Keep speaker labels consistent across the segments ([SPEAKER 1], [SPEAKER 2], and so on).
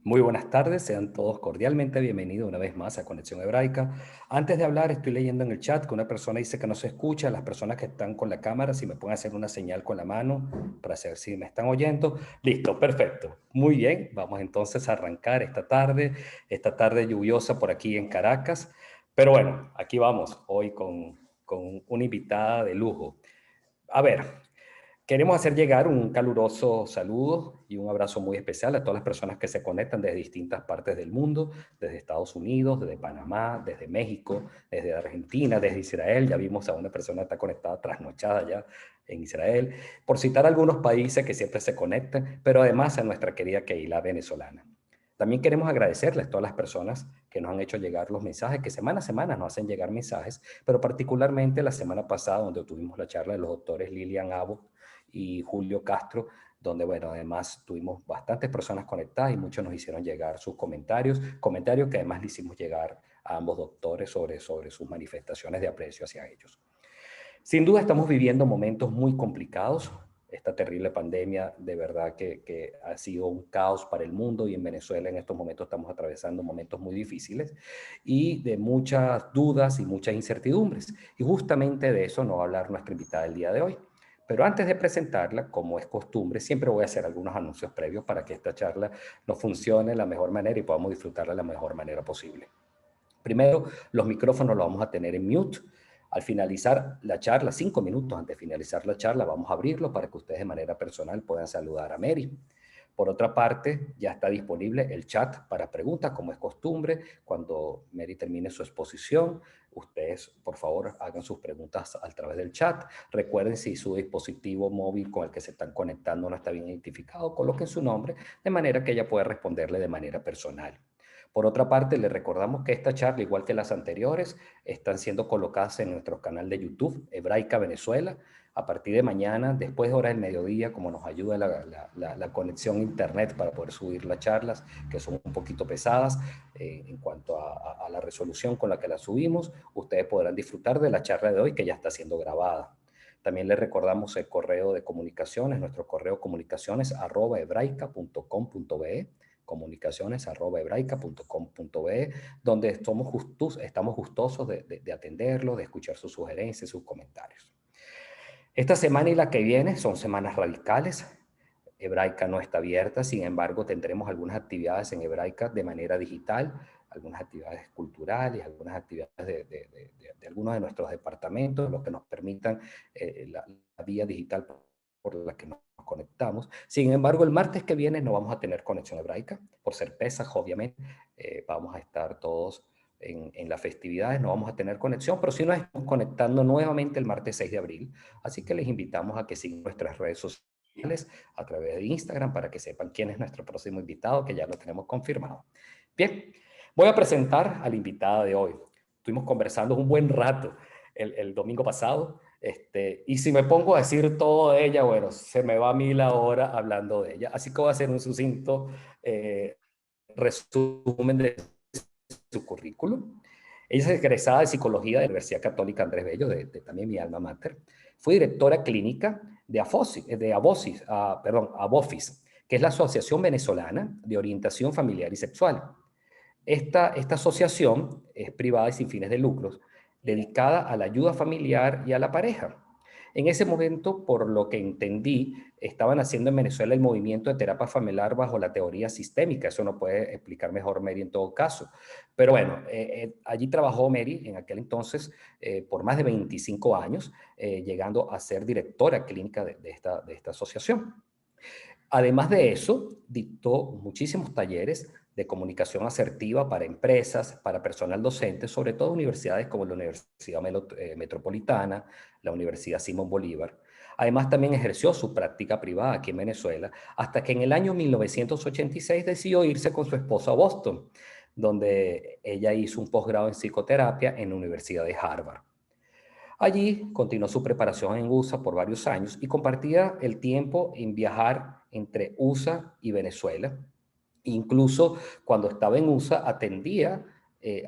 [SPEAKER 1] Muy buenas tardes, sean todos cordialmente bienvenidos una vez más a Conexión Hebraica. Antes de hablar, estoy leyendo en el chat que una persona dice que no se escucha. Las personas que están con la cámara, si me pueden hacer una señal con la mano para saber si me están oyendo. Listo, perfecto. Muy bien, vamos entonces a arrancar esta tarde lluviosa por aquí en Caracas. Pero bueno, aquí vamos hoy con una invitada de lujo. A ver, queremos hacer llegar un caluroso saludo y un abrazo muy especial a todas las personas que se conectan desde distintas partes del mundo, desde Estados Unidos, desde Panamá, desde México, desde Argentina, desde Israel. Ya vimos a una persona que está conectada trasnochada ya en Israel, por citar algunos países que siempre se conectan, pero además a nuestra querida Keilah venezolana. También queremos agradecerles a todas las personas que nos han hecho llegar los mensajes, que semana a semana nos hacen llegar mensajes, pero particularmente la semana pasada, donde tuvimos la charla de los doctores Lilian Abbott y Julio Castro, donde, bueno, además tuvimos bastantes personas conectadas y muchos nos hicieron llegar sus comentarios que además le hicimos llegar a ambos doctores sobre sus manifestaciones de aprecio hacia ellos. Sin duda estamos viviendo momentos muy complicados. Esta terrible pandemia de verdad que ha sido un caos para el mundo, y en Venezuela en estos momentos estamos atravesando momentos muy difíciles y de muchas dudas y muchas incertidumbres. Y justamente de eso nos va a hablar nuestra invitada el día de hoy. Pero antes de presentarla, como es costumbre, siempre voy a hacer algunos anuncios previos para que esta charla nos funcione de la mejor manera y podamos disfrutarla de la mejor manera posible. Primero, los micrófonos los vamos a tener en mute. Al finalizar la charla, 5 minutos antes de finalizar la charla, vamos a abrirlo para que ustedes de manera personal puedan saludar a Mary. Por otra parte, ya está disponible el chat para preguntas, como es costumbre. Cuando Mary termine su exposición, ustedes, por favor, hagan sus preguntas a través del chat. Recuerden, si su dispositivo móvil con el que se están conectando no está bien identificado, coloquen su nombre de manera que ella pueda responderle de manera personal. Por otra parte, les recordamos que esta charla, igual que las anteriores, están siendo colocadas en nuestro canal de YouTube, Hebraica Venezuela, a partir de mañana, después de hora del mediodía, como nos ayuda la conexión a internet para poder subir las charlas, que son un poquito pesadas en cuanto a la resolución con la que las subimos. Ustedes podrán disfrutar de la charla de hoy, que ya está siendo grabada. También les recordamos el correo de comunicaciones, nuestro correo comunicaciones@hebraica.com.be, comunicaciones@hebraica.com.be, donde estamos gustosos de atenderlos, de escuchar sus sugerencias, sus comentarios. Esta semana y la que viene son semanas radicales. Hebraica no está abierta, sin embargo, tendremos algunas actividades en Hebraica de manera digital, algunas actividades culturales, algunas actividades de algunos de nuestros departamentos, lo que nos permitan la vía digital por la que nos conectamos. Sin embargo, el martes que viene no vamos a tener conexión hebraica, por ser Pesaj, obviamente. Vamos a estar todos en las festividades, no vamos a tener conexión, pero sí nos estamos conectando nuevamente el martes 6 de abril. Así que les invitamos a que sigan nuestras redes sociales a través de Instagram para que sepan quién es nuestro próximo invitado, que ya lo tenemos confirmado. Bien, voy a presentar a la invitada de hoy. Estuvimos conversando un buen rato el domingo pasado, y si me pongo a decir todo de ella, bueno, se me va a mí la hora hablando de ella. Así que voy a hacer un sucinto resumen de su currículum. Ella es egresada de Psicología de la Universidad Católica Andrés Bello, de también mi alma mater. Fue directora clínica de ABOFIS, que es la Asociación Venezolana de Orientación Familiar y Sexual. Esta asociación es privada y sin fines de lucros, dedicada a la ayuda familiar y a la pareja. En ese momento, por lo que entendí, estaban haciendo en Venezuela el movimiento de terapia familiar bajo la teoría sistémica. Eso no puede explicar mejor Mary en todo caso. Pero bueno, allí trabajó Mary en aquel entonces por más de 25 años, llegando a ser directora clínica de esta asociación. Además de eso, dictó muchísimos talleres de comunicación asertiva para empresas, para personal docente, sobre todo universidades como la Universidad Metropolitana, la Universidad Simón Bolívar. Además, también ejerció su práctica privada aquí en Venezuela, hasta que en el año 1986 decidió irse con su esposo a Boston, donde ella hizo un posgrado en psicoterapia en la Universidad de Harvard. Allí continuó su preparación en USA por varios años y compartía el tiempo en viajar entre USA y Venezuela. Incluso cuando estaba en USA atendía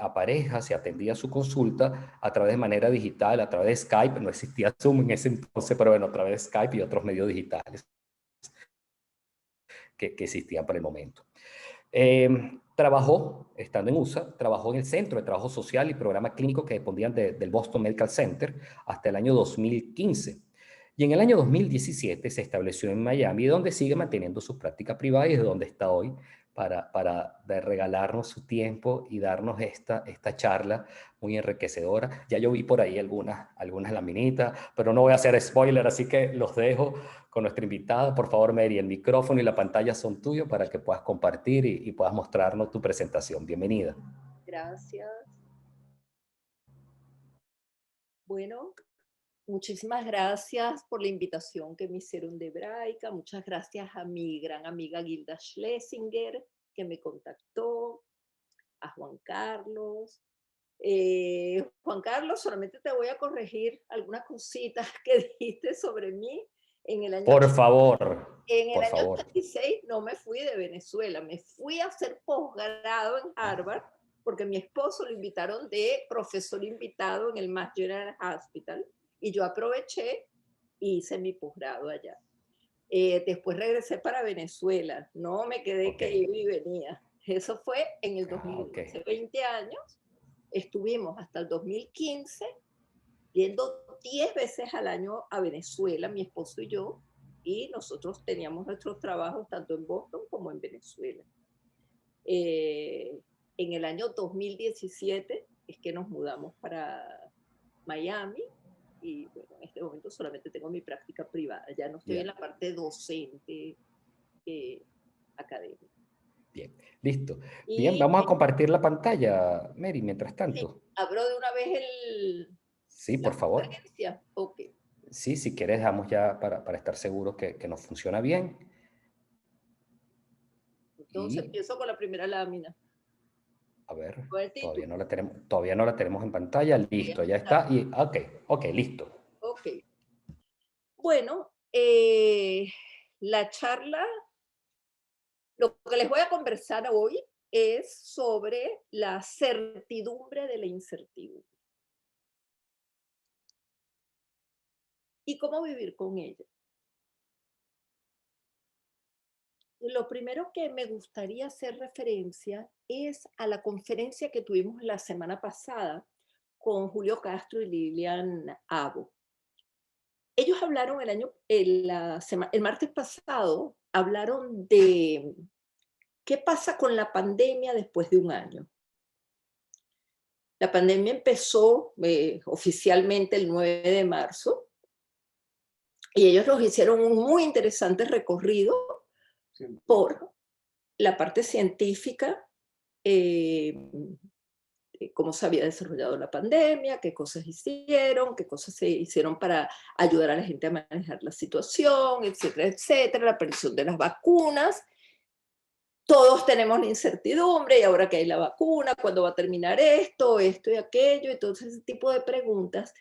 [SPEAKER 1] a parejas y atendía su consulta a través de manera digital, a través de Skype. No existía Zoom en ese entonces, pero bueno, a través de Skype y otros medios digitales que existían para el momento. Trabajó, estando en USA, trabajó en el Centro de Trabajo Social y Programa Clínico que dependían del Boston Medical Center hasta el año 2015. Y en el año 2017 se estableció en Miami, donde sigue manteniendo su práctica privada y es donde está hoy para regalarnos su tiempo y darnos esta charla muy enriquecedora. Ya yo vi por ahí algunas laminitas, pero no voy a hacer spoiler, así que los dejo con nuestra invitada. Por favor, Mary, el micrófono y la pantalla son tuyos para que puedas compartir y puedas mostrarnos tu presentación. Bienvenida.
[SPEAKER 2] Gracias. Bueno, muchísimas gracias por la invitación que me hicieron de Hebraica. Muchas gracias a mi gran amiga Gilda Schlesinger, que me contactó, a Juan Carlos. Juan Carlos, solamente te voy a corregir algunas cositas que dijiste sobre mí. En el año
[SPEAKER 1] Por
[SPEAKER 2] 80,
[SPEAKER 1] favor,
[SPEAKER 2] en el
[SPEAKER 1] por
[SPEAKER 2] año
[SPEAKER 1] favor.
[SPEAKER 2] 86 no me fui de Venezuela, me fui a hacer posgrado en Harvard porque mi esposo lo invitaron de profesor invitado en el Mass General Hospital y yo aproveché y hice mi posgrado allá. Después regresé para Venezuela, no me quedé
[SPEAKER 1] Ok,
[SPEAKER 2] que iba y venía. Eso fue en el
[SPEAKER 1] ok.
[SPEAKER 2] 2000, hace 20 años. Estuvimos hasta el 2015 yendo 10 veces al año a Venezuela, mi esposo y yo, y nosotros teníamos nuestros trabajos tanto en Boston como en Venezuela. En el año 2017 es que nos mudamos para Miami y bueno, en este momento solamente tengo mi práctica privada, ya no estoy en
[SPEAKER 1] Bien,
[SPEAKER 2] la parte docente académica.
[SPEAKER 1] bien. Listo. Bien,
[SPEAKER 2] Y
[SPEAKER 1] vamos a compartir la pantalla, Mary, mientras tanto.
[SPEAKER 2] abro de una vez
[SPEAKER 1] Sí,
[SPEAKER 2] la
[SPEAKER 1] por favor.
[SPEAKER 2] conferencia. Ok.
[SPEAKER 1] Sí, si quieres, dejamos ya para estar seguros que nos funciona bien.
[SPEAKER 2] Entonces
[SPEAKER 1] Y,
[SPEAKER 2] empiezo con la primera lámina.
[SPEAKER 1] a ver,
[SPEAKER 2] Con el título.
[SPEAKER 1] todavía no la tenemos en pantalla.
[SPEAKER 2] Voy a
[SPEAKER 1] Listo, ya
[SPEAKER 2] empezar.
[SPEAKER 1] está. Y, ok, ok, listo.
[SPEAKER 2] Ok. Bueno, la charla, lo que les voy a conversar hoy es sobre la certidumbre de la incertidumbre y cómo vivir con ella. Lo primero que me gustaría hacer referencia es a la conferencia que tuvimos la semana pasada con Julio Castro y Lilian Abo. Ellos hablaron el martes pasado, hablaron de qué pasa con la pandemia después de un año. La pandemia empezó oficialmente el 9 de marzo y ellos nos hicieron un muy interesante recorrido por la parte científica, eh, cómo se había desarrollado la pandemia, qué cosas hicieron, qué cosas se hicieron para ayudar a la gente a manejar la situación, etcétera, etcétera, la aparición de las vacunas. Todos tenemos la incertidumbre y ahora que hay la vacuna, ¿cuándo va a terminar esto y aquello? Entonces, ese tipo de preguntas.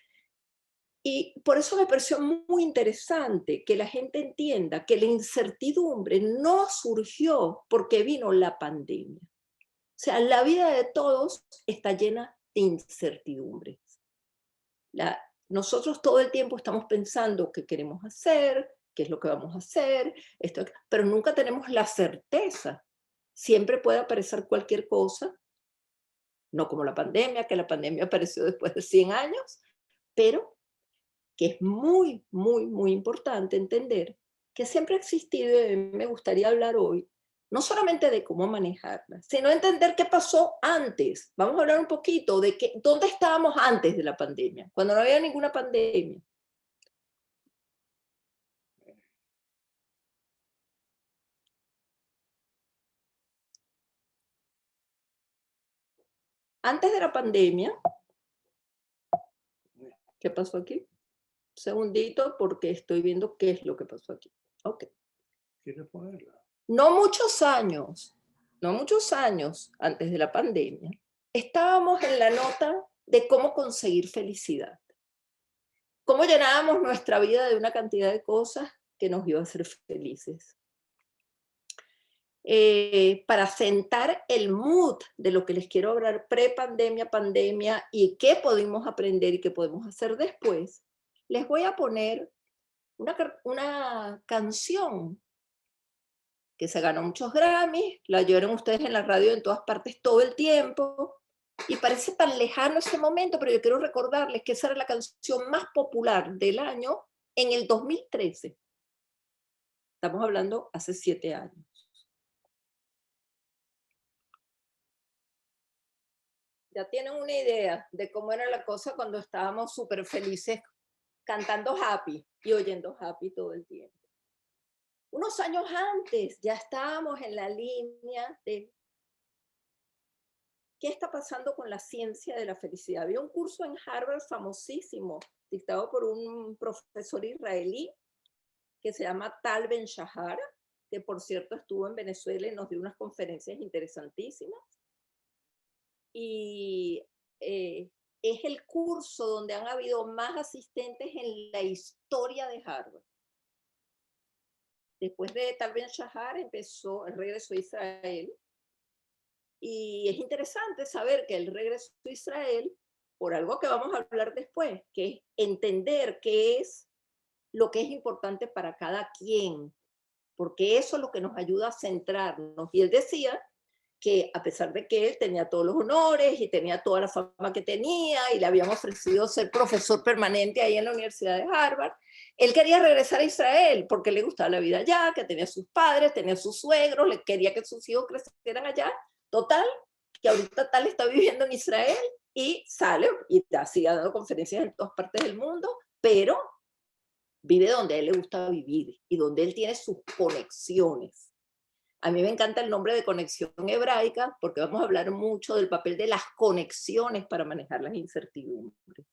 [SPEAKER 2] Y por eso me pareció muy interesante que la gente entienda que la incertidumbre no surgió porque vino la pandemia. O sea, la vida de todos está llena de incertidumbres. Nosotros todo el tiempo estamos pensando qué queremos hacer, qué es lo que vamos a hacer, pero nunca tenemos la certeza. Siempre puede aparecer cualquier cosa, no como la pandemia, que la pandemia apareció después de 100 años, pero que es muy, muy, muy importante entender que siempre ha existido y me gustaría hablar hoy, no solamente de cómo manejarla, sino entender qué pasó antes. Vamos a hablar un poquito de dónde estábamos antes de la pandemia, cuando no había ninguna pandemia. Antes de la pandemia, ¿qué pasó aquí? Un segundito, porque estoy viendo qué es lo que pasó aquí. Ok.
[SPEAKER 1] ¿Quieres ponerla?
[SPEAKER 2] No muchos años, no muchos años antes de la pandemia, estábamos en la nota de cómo conseguir felicidad. Cómo llenábamos nuestra vida de una cantidad de cosas que nos iba a hacer felices. Para sentar el mood de lo que les quiero hablar pre-pandemia, pandemia y qué podemos aprender y qué podemos hacer después, les voy a poner una canción que se ganó muchos Grammys, la oyeron ustedes en la radio en todas partes todo el tiempo, y parece tan lejano ese momento, pero yo quiero recordarles que esa era la canción más popular del año en el 2013. Estamos hablando hace 7 años. Ya tienen una idea de cómo era la cosa cuando estábamos súper felices cantando Happy y oyendo Happy todo el tiempo. Unos años antes ya estábamos en la línea de qué está pasando con la ciencia de la felicidad. Había un curso en Harvard famosísimo, dictado por un profesor israelí que se llama Tal Ben Shahar, que por cierto estuvo en Venezuela y nos dio unas conferencias interesantísimas. Y es el curso donde han habido más asistentes en la historia de Harvard. Después de Tal Ben Shahar regresó a Israel. Y es interesante saber que él regresó a Israel por algo que vamos a hablar después, que es entender qué es lo que es importante para cada quien, porque eso es lo que nos ayuda a centrarnos. Y él decía que a pesar de que él tenía todos los honores y tenía toda la fama que tenía y le habían ofrecido ser profesor permanente ahí en la Universidad de Harvard, él quería regresar a Israel porque le gustaba la vida allá, que tenía sus padres, tenía sus suegros, le quería que sus hijos crecieran allá. Total, que ahorita Tal está viviendo en Israel y sale y sigue dando conferencias en todas partes del mundo, pero vive donde a él le gusta vivir y donde él tiene sus conexiones. A mí me encanta el nombre de conexión hebraica porque vamos a hablar mucho del papel de las conexiones para manejar las incertidumbres.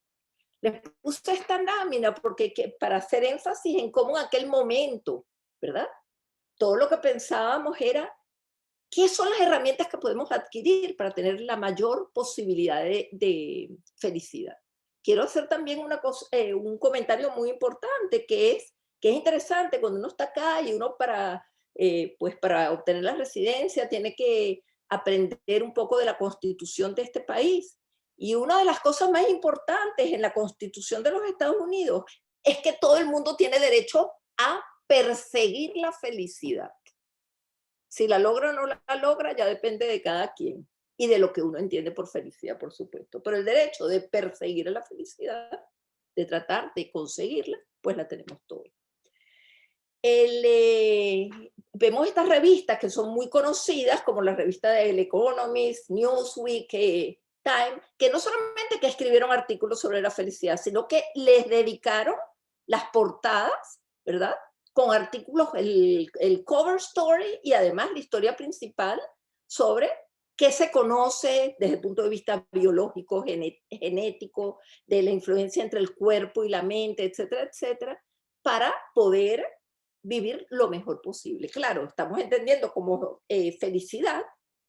[SPEAKER 2] Les puse esta lámina para hacer énfasis en cómo en aquel momento, ¿verdad? Todo lo que pensábamos era qué son las herramientas que podemos adquirir para tener la mayor posibilidad de felicidad. Quiero hacer también un comentario muy importante que es interesante cuando uno está acá y uno para obtener la residencia tiene que aprender un poco de la constitución de este país. Y una de las cosas más importantes en la constitución de los Estados Unidos es que todo el mundo tiene derecho a perseguir la felicidad. Si la logra o no la logra ya depende de cada quien y de lo que uno entiende por felicidad, por supuesto. Pero el derecho de perseguir la felicidad, de tratar de conseguirla, pues la tenemos todos. Vemos estas revistas que son muy conocidas, como la revista de El Economist, Newsweek, Time, que no solamente que escribieron artículos sobre la felicidad, sino que les dedicaron las portadas, ¿verdad?, con artículos, el cover story y además la historia principal sobre qué se conoce desde el punto de vista biológico, genético, de la influencia entre el cuerpo y la mente, etcétera, etcétera, para poder vivir lo mejor posible. Claro, estamos entendiendo como felicidad,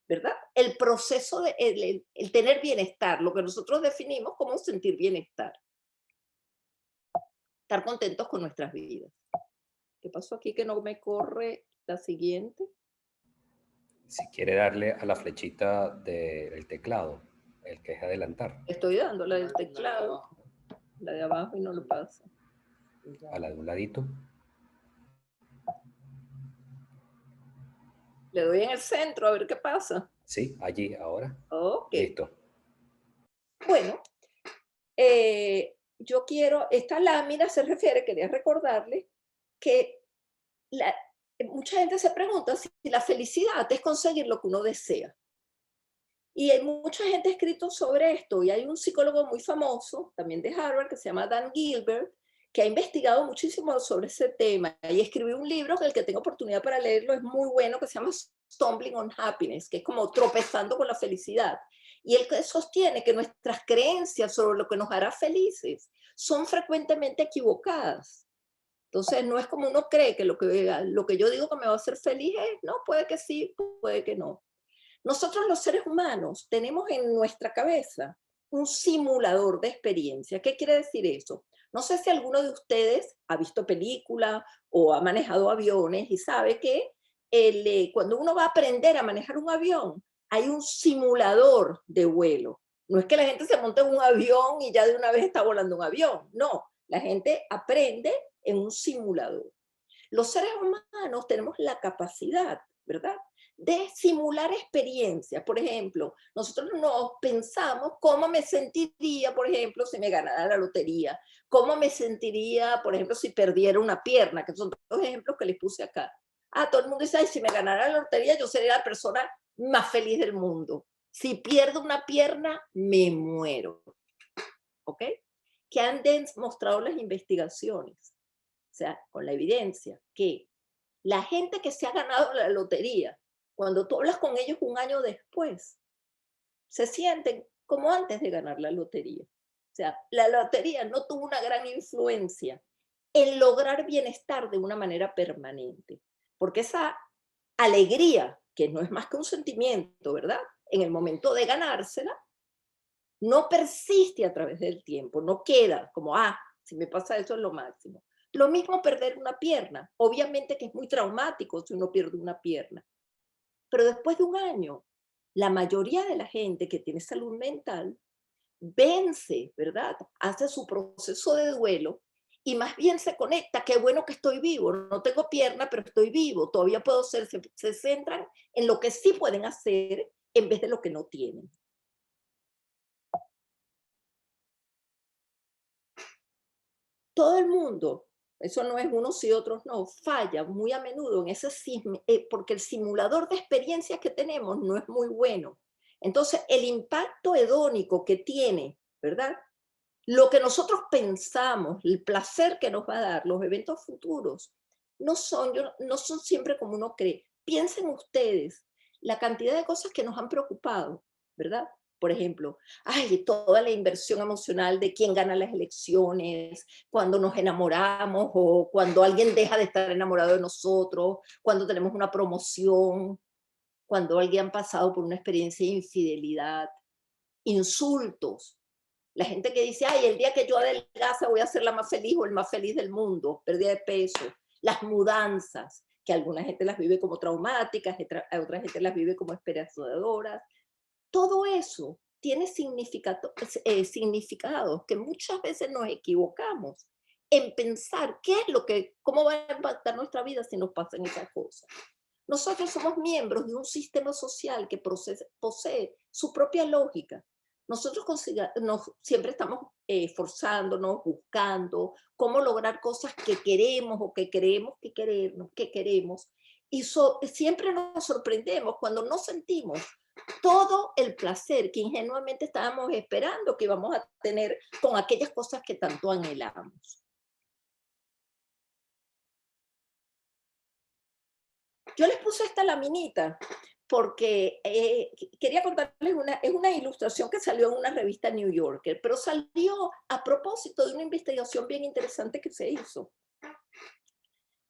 [SPEAKER 2] ¿verdad? El proceso de el tener bienestar, lo que nosotros definimos como sentir bienestar. Estar contentos con nuestras vidas. ¿Qué pasó aquí que no me corre la siguiente?
[SPEAKER 1] Si quiere darle a la flechita del teclado, el que es adelantar.
[SPEAKER 2] Estoy dando la del teclado, la de abajo y no lo pasa.
[SPEAKER 1] A la de un ladito.
[SPEAKER 2] Le doy en el centro a ver qué pasa.
[SPEAKER 1] Sí, allí, ahora.
[SPEAKER 2] Ok.
[SPEAKER 1] Listo.
[SPEAKER 2] Bueno, yo quiero, esta lámina se refiere, quería recordarle que mucha gente se pregunta si la felicidad es conseguir lo que uno desea. Y hay mucha gente escrito sobre esto, y hay un psicólogo muy famoso, también de Harvard, que se llama Dan Gilbert, que ha investigado muchísimo sobre ese tema y escribió un libro que el que tengo oportunidad para leerlo es muy bueno, que se llama Stumbling on Happiness, que es como tropezando con la felicidad. Y él sostiene que nuestras creencias sobre lo que nos hará felices son frecuentemente equivocadas. Entonces no es como uno cree que lo que yo digo que me va a hacer feliz es, no, puede que sí, puede que no. Nosotros los seres humanos tenemos en nuestra cabeza un simulador de experiencia. ¿Qué quiere decir eso? No sé si alguno de ustedes ha visto películas o ha manejado aviones y sabe que cuando uno va a aprender a manejar un avión, hay un simulador de vuelo. No es que la gente se monte en un avión y ya de una vez está volando un avión. No, la gente aprende en un simulador. Los seres humanos tenemos la capacidad, ¿verdad?, de simular experiencias. Por ejemplo, nosotros nos pensamos cómo me sentiría, por ejemplo, si me ganara la lotería, cómo me sentiría, por ejemplo, si perdiera una pierna, que son dos ejemplos que les puse acá. Todo el mundo dice, ay, si me ganara la lotería, yo sería la persona más feliz del mundo. Si pierdo una pierna, me muero. ¿Ok? ¿Qué han demostrado las investigaciones? O sea, con la evidencia, que la gente que se ha ganado la lotería, cuando tú hablas con ellos un año después, se sienten como antes de ganar la lotería. O sea, la lotería no tuvo una gran influencia en lograr bienestar de una manera permanente, porque esa alegría, que no es más que un sentimiento, ¿verdad?, en el momento de ganársela, no persiste a través del tiempo, no queda como, si me pasa eso es lo máximo. Lo mismo perder una pierna, obviamente que es muy traumático si uno pierde una pierna, pero después de un año, la mayoría de la gente que tiene salud mental vence, ¿verdad?, hace su proceso de duelo y más bien se conecta, qué bueno que estoy vivo, no tengo pierna, pero estoy vivo, todavía puedo ser, se centran en lo que sí pueden hacer en vez de lo que no tienen. Todo el mundo, eso no es unos sí, otros no, falla muy a menudo en ese porque el simulador de experiencias que tenemos no es muy bueno. Entonces, el impacto hedónico que tiene, ¿verdad?, lo que nosotros pensamos, el placer que nos va a dar los eventos futuros, no son siempre como uno cree. Piensen ustedes la cantidad de cosas que nos han preocupado, ¿verdad? Por ejemplo, toda la inversión emocional de quién gana las elecciones, cuando nos enamoramos o cuando alguien deja de estar enamorado de nosotros, cuando tenemos una promoción, cuando alguien ha pasado por una experiencia de infidelidad, insultos. La gente que dice, el día que yo adelgace voy a ser la más feliz o el más feliz del mundo, pérdida de peso, las mudanzas, que alguna gente las vive como traumáticas, otra gente las vive como esperanzadoras. Todo eso tiene significados que muchas veces nos equivocamos en pensar cómo va a impactar nuestra vida si nos pasan esas cosas. Nosotros somos miembros de un sistema social que posee su propia lógica. Nosotros siempre estamos esforzándonos, buscando cómo lograr cosas que queremos o que creemos que queremos. Y siempre nos sorprendemos cuando no sentimos todo el placer que ingenuamente estábamos esperando que íbamos a tener con aquellas cosas que tanto anhelamos. Yo les puse esta laminita porque quería contarles es una ilustración que salió en una revista New Yorker, pero salió a propósito de una investigación bien interesante que se hizo,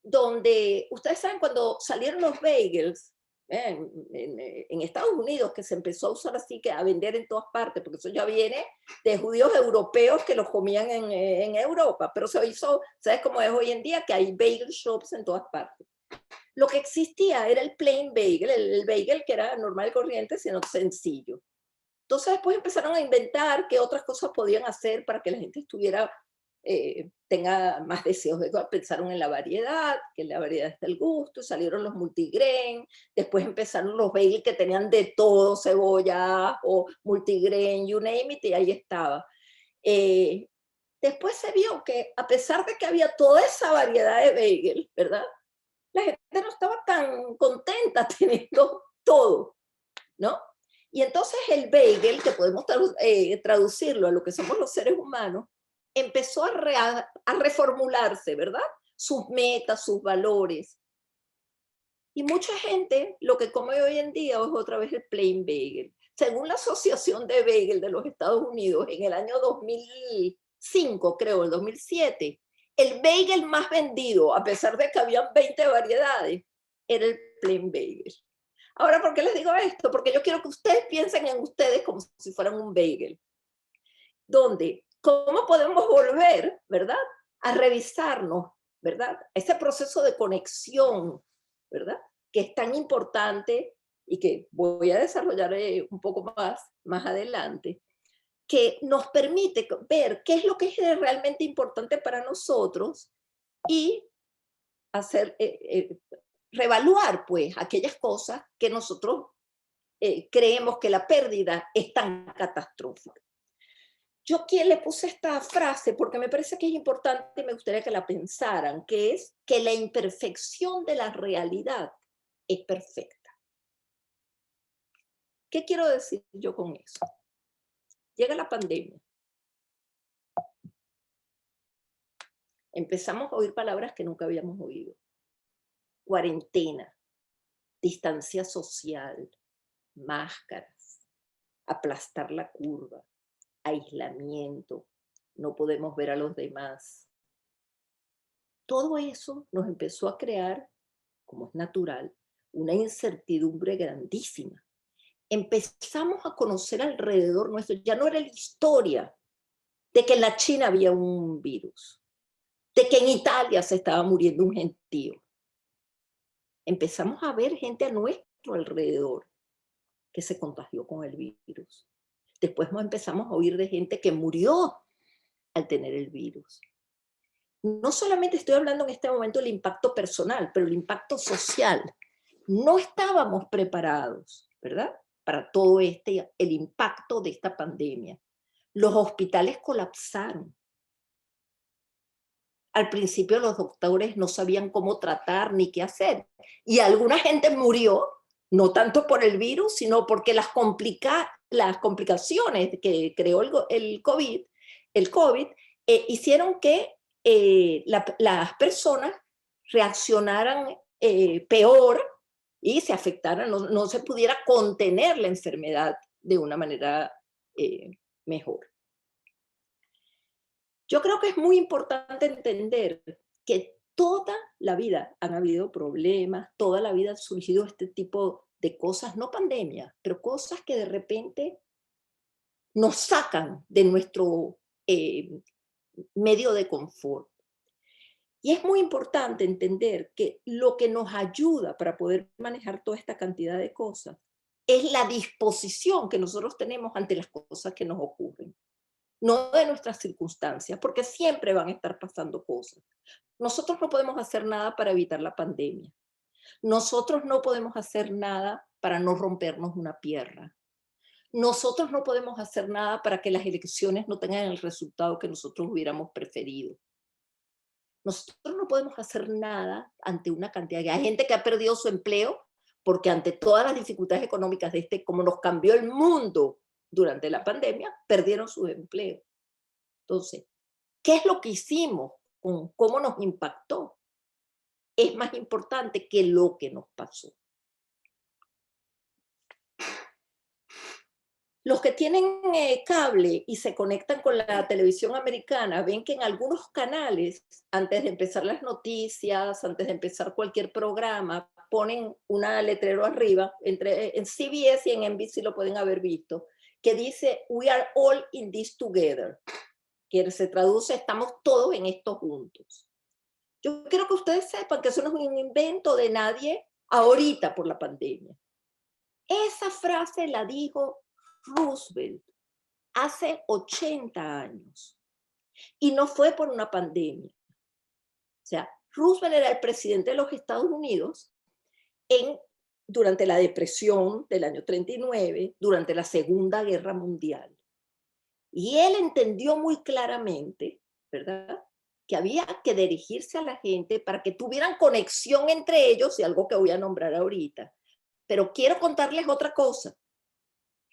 [SPEAKER 2] donde, ustedes saben, cuando salieron los bagels, en Estados Unidos, que se empezó a usar así, que a vender en todas partes, porque eso ya viene de judíos europeos que los comían en Europa, pero se hizo, ¿sabes cómo es hoy en día? Que hay bagel shops en todas partes. Lo que existía era el plain bagel, el bagel que era normal y corriente, sino sencillo. Entonces después empezaron a inventar qué otras cosas podían hacer para que la gente tenga más deseos. Pensaron en la variedad, que en la variedad está el gusto, salieron los multigrain, después empezaron los bagels que tenían de todo, cebolla o multigrain, you name it, y ahí estaba. Después se vio que a pesar de que había toda esa variedad de bagel, ¿verdad?, la gente no estaba tan contenta teniendo todo, ¿no? Y entonces el bagel, que podemos traducirlo a lo que somos los seres humanos, empezó a reformularse, ¿verdad? Sus metas, sus valores. Y mucha gente lo que come hoy en día es otra vez el plain bagel. Según la Asociación de Bagel de los Estados Unidos, en el año 2005, creo, el 2007, el bagel más vendido, a pesar de que habían 20 variedades, era el plain bagel. Ahora, ¿por qué les digo esto? Porque yo quiero que ustedes piensen en ustedes como si fueran un bagel. ¿Cómo podemos volver, ¿verdad?, a revisarnos, ¿verdad?, ese proceso de conexión, ¿verdad?, que es tan importante y que voy a desarrollar un poco más adelante, que nos permite ver qué es lo que es realmente importante para nosotros y reevaluar pues aquellas cosas que nosotros creemos que la pérdida es tan catastrófica. Yo aquí le puse esta frase porque me parece que es importante y me gustaría que la pensaran, que es que la imperfección de la realidad es perfecta. ¿Qué quiero decir yo con eso? Llega la pandemia. Empezamos a oír palabras que nunca habíamos oído. Cuarentena, distancia social, máscaras, aplastar la curva, aislamiento, no podemos ver a los demás. Todo eso nos empezó a crear, como es natural, una incertidumbre grandísima. Empezamos a conocer alrededor nuestro, ya no era la historia de que en la China había un virus, de que en Italia se estaba muriendo un gentío. Empezamos a ver gente a nuestro alrededor que se contagió con el virus. Después empezamos a oír de gente que murió al tener el virus. No solamente estoy hablando en este momento del impacto personal, pero el impacto social. No estábamos preparados, ¿verdad?, para todo el impacto de esta pandemia. Los hospitales colapsaron. Al principio los doctores no sabían cómo tratar ni qué hacer. Y alguna gente murió, no tanto por el virus, sino porque las complicaciones que creó el COVID hicieron que las personas reaccionaran peor y se afectaran, no se pudiera contener la enfermedad de una manera mejor. Yo creo que es muy importante entender que toda la vida han habido problemas, toda la vida han surgido este tipo de cosas, no pandemia, pero cosas que de repente nos sacan de nuestro medio de confort. Y es muy importante entender que lo que nos ayuda para poder manejar toda esta cantidad de cosas es la disposición que nosotros tenemos ante las cosas que nos ocurren. No de nuestras circunstancias, porque siempre van a estar pasando cosas. Nosotros no podemos hacer nada para evitar la pandemia. Nosotros no podemos hacer nada para no rompernos una pierna. Nosotros no podemos hacer nada para que las elecciones no tengan el resultado que nosotros hubiéramos preferido. Nosotros no podemos hacer nada ante una cantidad de... Hay gente que ha perdido su empleo porque ante todas las dificultades económicas de como nos cambió el mundo durante la pandemia, perdieron su empleo. Entonces, ¿qué es lo que hicimos? ¿Cómo nos impactó? Es más importante que lo que nos pasó. Los que tienen cable y se conectan con la televisión americana ven que en algunos canales, antes de empezar las noticias, antes de empezar cualquier programa, ponen un letrero arriba, en CBS y en NBC lo pueden haber visto, que dice "We are all in this together", que se traduce "estamos todos en esto juntos". Yo quiero que ustedes sepan que eso no es un invento de nadie ahorita por la pandemia. Esa frase la dijo Roosevelt hace 80 años y no fue por una pandemia. O sea, Roosevelt era el presidente de los Estados Unidos durante la depresión del año 39, durante la Segunda Guerra Mundial. Y él entendió muy claramente, ¿verdad?, que había que dirigirse a la gente para que tuvieran conexión entre ellos, y algo que voy a nombrar ahorita. Pero quiero contarles otra cosa.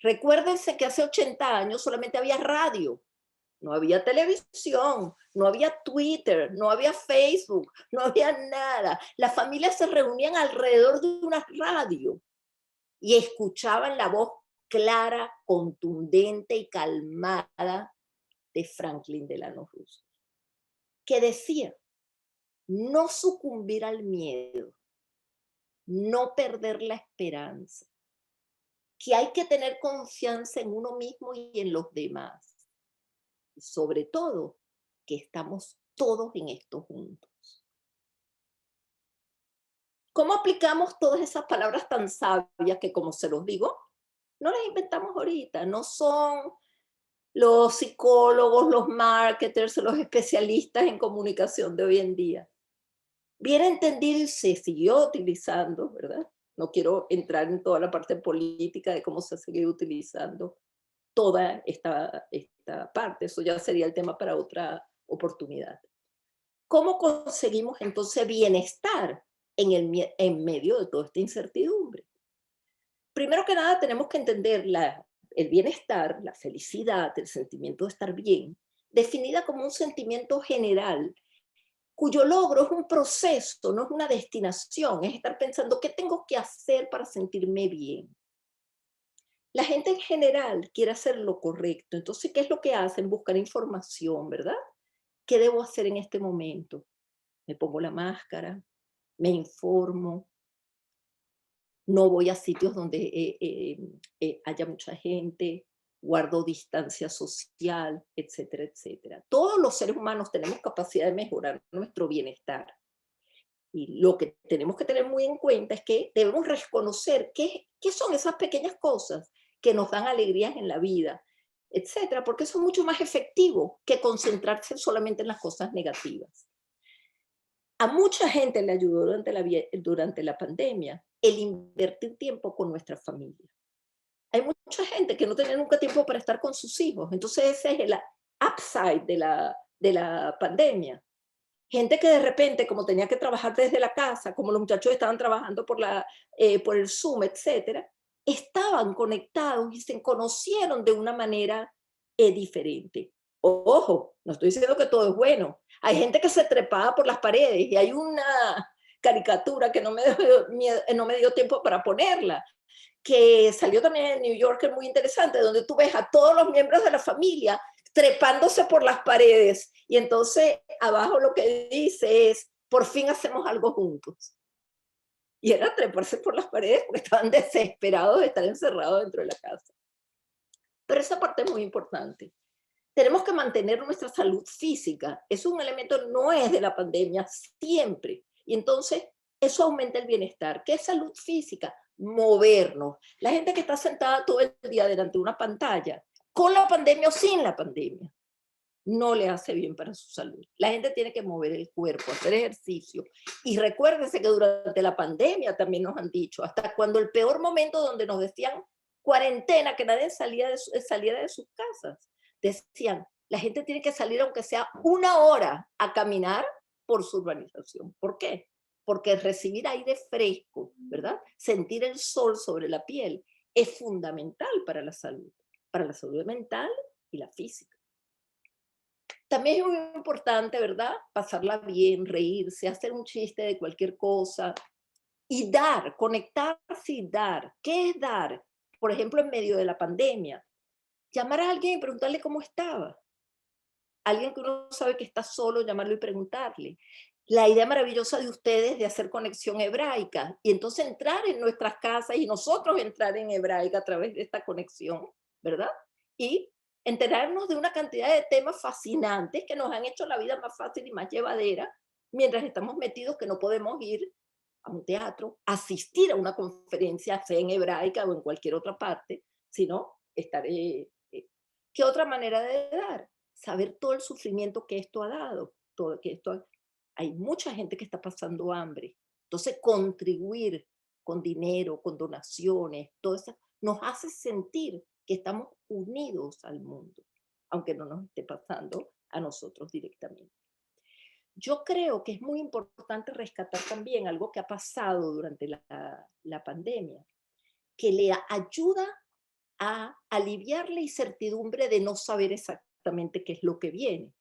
[SPEAKER 2] Recuérdense que hace 80 años solamente había radio, no había televisión, no había Twitter, no había Facebook, no había nada. Las familias se reunían alrededor de una radio y escuchaban la voz clara, contundente y calmada de Franklin Delano Roosevelt, que decía: no sucumbir al miedo, no perder la esperanza, que hay que tener confianza en uno mismo y en los demás. Y sobre todo, que estamos todos en esto juntos. ¿Cómo aplicamos todas esas palabras tan sabias que, como se los digo, no las inventamos ahorita? No son los psicólogos, los marketers, los especialistas en comunicación de hoy en día. bien entendido y se siguió utilizando, ¿verdad? No quiero entrar en toda la parte política de cómo se sigue utilizando toda esta parte, eso ya sería el tema para otra oportunidad. ¿Cómo conseguimos entonces bienestar en medio de toda esta incertidumbre? Primero que nada tenemos que entender el bienestar, la felicidad, el sentimiento de estar bien, definida como un sentimiento general, cuyo logro es un proceso, no es una destinación, es estar pensando qué tengo que hacer para sentirme bien. La gente en general quiere hacer lo correcto, entonces, ¿qué es lo que hacen? Buscar información, ¿verdad? ¿Qué debo hacer en este momento? Me pongo la máscara, me informo, no voy a sitios donde haya mucha gente, guardo distancia social, etcétera, etcétera. Todos los seres humanos tenemos capacidad de mejorar nuestro bienestar. Y lo que tenemos que tener muy en cuenta es que debemos reconocer qué son esas pequeñas cosas que nos dan alegrías en la vida, etcétera, porque eso es mucho más efectivo que concentrarse solamente en las cosas negativas. A mucha gente le ayudó durante la pandemia el invertir tiempo con nuestra familia. Hay mucha gente que no tenía nunca tiempo para estar con sus hijos, entonces ese es el upside de la pandemia. Gente que de repente, como tenía que trabajar desde la casa, como los muchachos estaban trabajando por el Zoom, etcétera, estaban conectados y se conocieron de una manera diferente. Ojo, no estoy diciendo que todo es bueno. Hay gente que se trepaba por las paredes y hay una caricatura que no me dio tiempo para ponerla, que salió también en New Yorker, muy interesante, donde tú ves a todos los miembros de la familia trepándose por las paredes. Y entonces abajo lo que dice es, por fin hacemos algo juntos. Y era treparse por las paredes porque estaban desesperados de estar encerrados dentro de la casa. Pero esa parte es muy importante. Tenemos que mantener nuestra salud física. Es un elemento, no es de la pandemia, siempre. Y entonces eso aumenta el bienestar. ¿Qué es salud física? Movernos. La gente que está sentada todo el día delante de una pantalla, con la pandemia o sin la pandemia, no le hace bien para su salud. La gente tiene que mover el cuerpo, hacer ejercicio. Y recuérdense que durante la pandemia también nos han dicho, hasta cuando el peor momento donde nos decían cuarentena, que nadie salía de sus casas, decían, la gente tiene que salir aunque sea 1 hora a caminar por su urbanización. ¿Por qué? Porque recibir aire fresco, ¿verdad? Sentir el sol sobre la piel es fundamental para la salud mental y la física. También es muy importante, ¿verdad? Pasarla bien, reírse, hacer un chiste de cualquier cosa y dar, conectarse y dar. ¿Qué es dar? Por ejemplo, en medio de la pandemia, llamar a alguien y preguntarle cómo estaba. Alguien que uno sabe que está solo, llamarlo y preguntarle. La idea maravillosa de ustedes de hacer conexión hebraica y entonces entrar en nuestras casas y nosotros entrar en hebraica a través de esta conexión, ¿verdad? Y enterarnos de una cantidad de temas fascinantes que nos han hecho la vida más fácil y más llevadera mientras estamos metidos que no podemos ir a un teatro, asistir a una conferencia, sea en hebraica o en cualquier otra parte, sino estar... ¿Qué otra manera de dar? Saber todo el sufrimiento que esto ha dado, hay mucha gente que está pasando hambre. Entonces, contribuir con dinero, con donaciones, todo eso, nos hace sentir que estamos unidos al mundo, aunque no nos esté pasando a nosotros directamente. Yo creo que es muy importante rescatar también algo que ha pasado durante la pandemia, que le ayuda a aliviar la incertidumbre de no saber exactamente qué es lo que viene,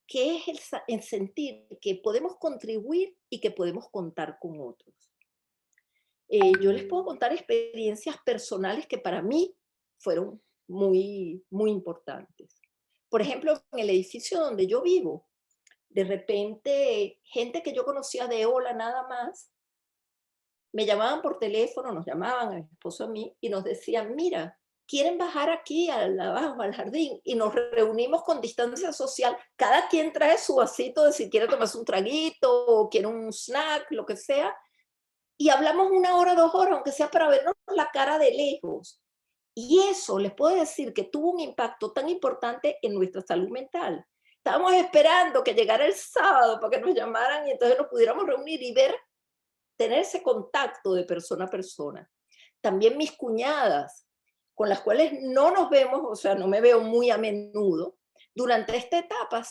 [SPEAKER 2] que es el sentir que podemos contribuir y que podemos contar con otros. Yo les puedo contar experiencias personales que para mí fueron muy, muy importantes. Por ejemplo, en el edificio donde yo vivo, de repente, gente que yo conocía de hola nada más, me llamaban por teléfono, nos llamaban a mi esposo, a mí, y nos decían, mira, quieren bajar aquí abajo al jardín, y nos reunimos con distancia social, cada quien trae su vasito de si quiere tomarse un traguito, o quiere un snack, lo que sea, y hablamos 1 hora, 2 horas, aunque sea para vernos la cara de lejos. Y eso les puedo decir que tuvo un impacto tan importante en nuestra salud mental, Estábamos esperando que llegara el sábado para que nos llamaran y entonces nos pudiéramos reunir y ver, tener ese contacto de persona a persona. También mis cuñadas, con las cuales no nos vemos, o sea, no me veo muy a menudo, durante esta etapa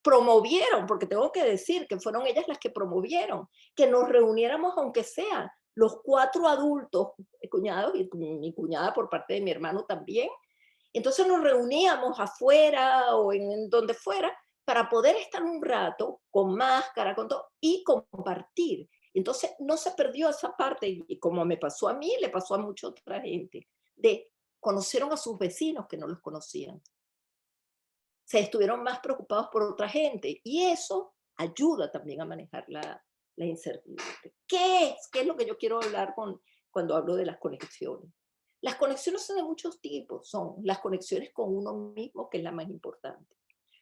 [SPEAKER 2] promovieron, porque tengo que decir que fueron ellas las que promovieron, que nos reuniéramos aunque sea los 4 adultos, cuñados, y mi cuñada por parte de mi hermano también. Entonces nos reuníamos afuera o en donde fuera para poder estar un rato con máscara, con todo, y compartir. Entonces no se perdió esa parte, y como me pasó a mí, le pasó a mucha otra gente, de conocieron a sus vecinos que no los conocían. Se estuvieron más preocupados por otra gente, y eso ayuda también a manejar la incertidumbre. ¿Qué es? ¿Qué es lo que yo quiero hablar cuando hablo de las conexiones? Las conexiones son de muchos tipos, son las conexiones con uno mismo, que es la más importante.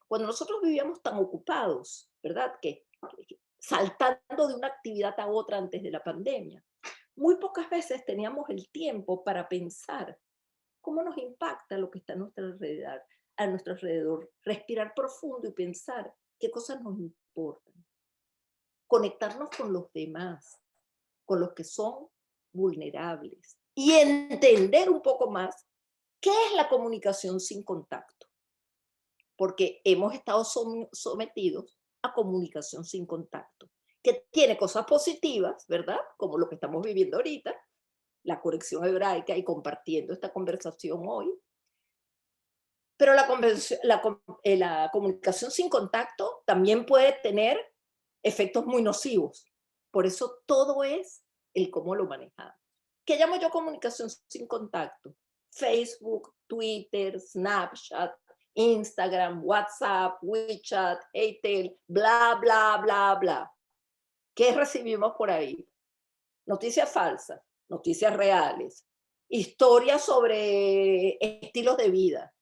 [SPEAKER 2] Cuando nosotros vivíamos tan ocupados, ¿verdad? Que saltando de una actividad a otra antes de la pandemia, muy pocas veces teníamos el tiempo para pensar cómo nos impacta lo que está a nuestro alrededor, respirar profundo y pensar qué cosas nos importan, conectarnos con los demás, con los que son vulnerables, y entender un poco más qué es la comunicación sin contacto, porque hemos estado sometidos a comunicación sin contacto, que tiene cosas positivas, ¿verdad? Como lo que estamos viviendo ahorita, la conexión hebraica y compartiendo esta conversación hoy, pero la comunicación sin contacto también puede tener efectos muy nocivos. Por eso todo es el cómo lo manejamos. ¿Qué llamo yo comunicación sin contacto? Facebook, Twitter, Snapchat, Instagram, WhatsApp, WeChat, Airtel, bla, bla, bla, bla. ¿Qué recibimos por ahí? Noticias falsas, noticias reales, historias sobre estilos de vida,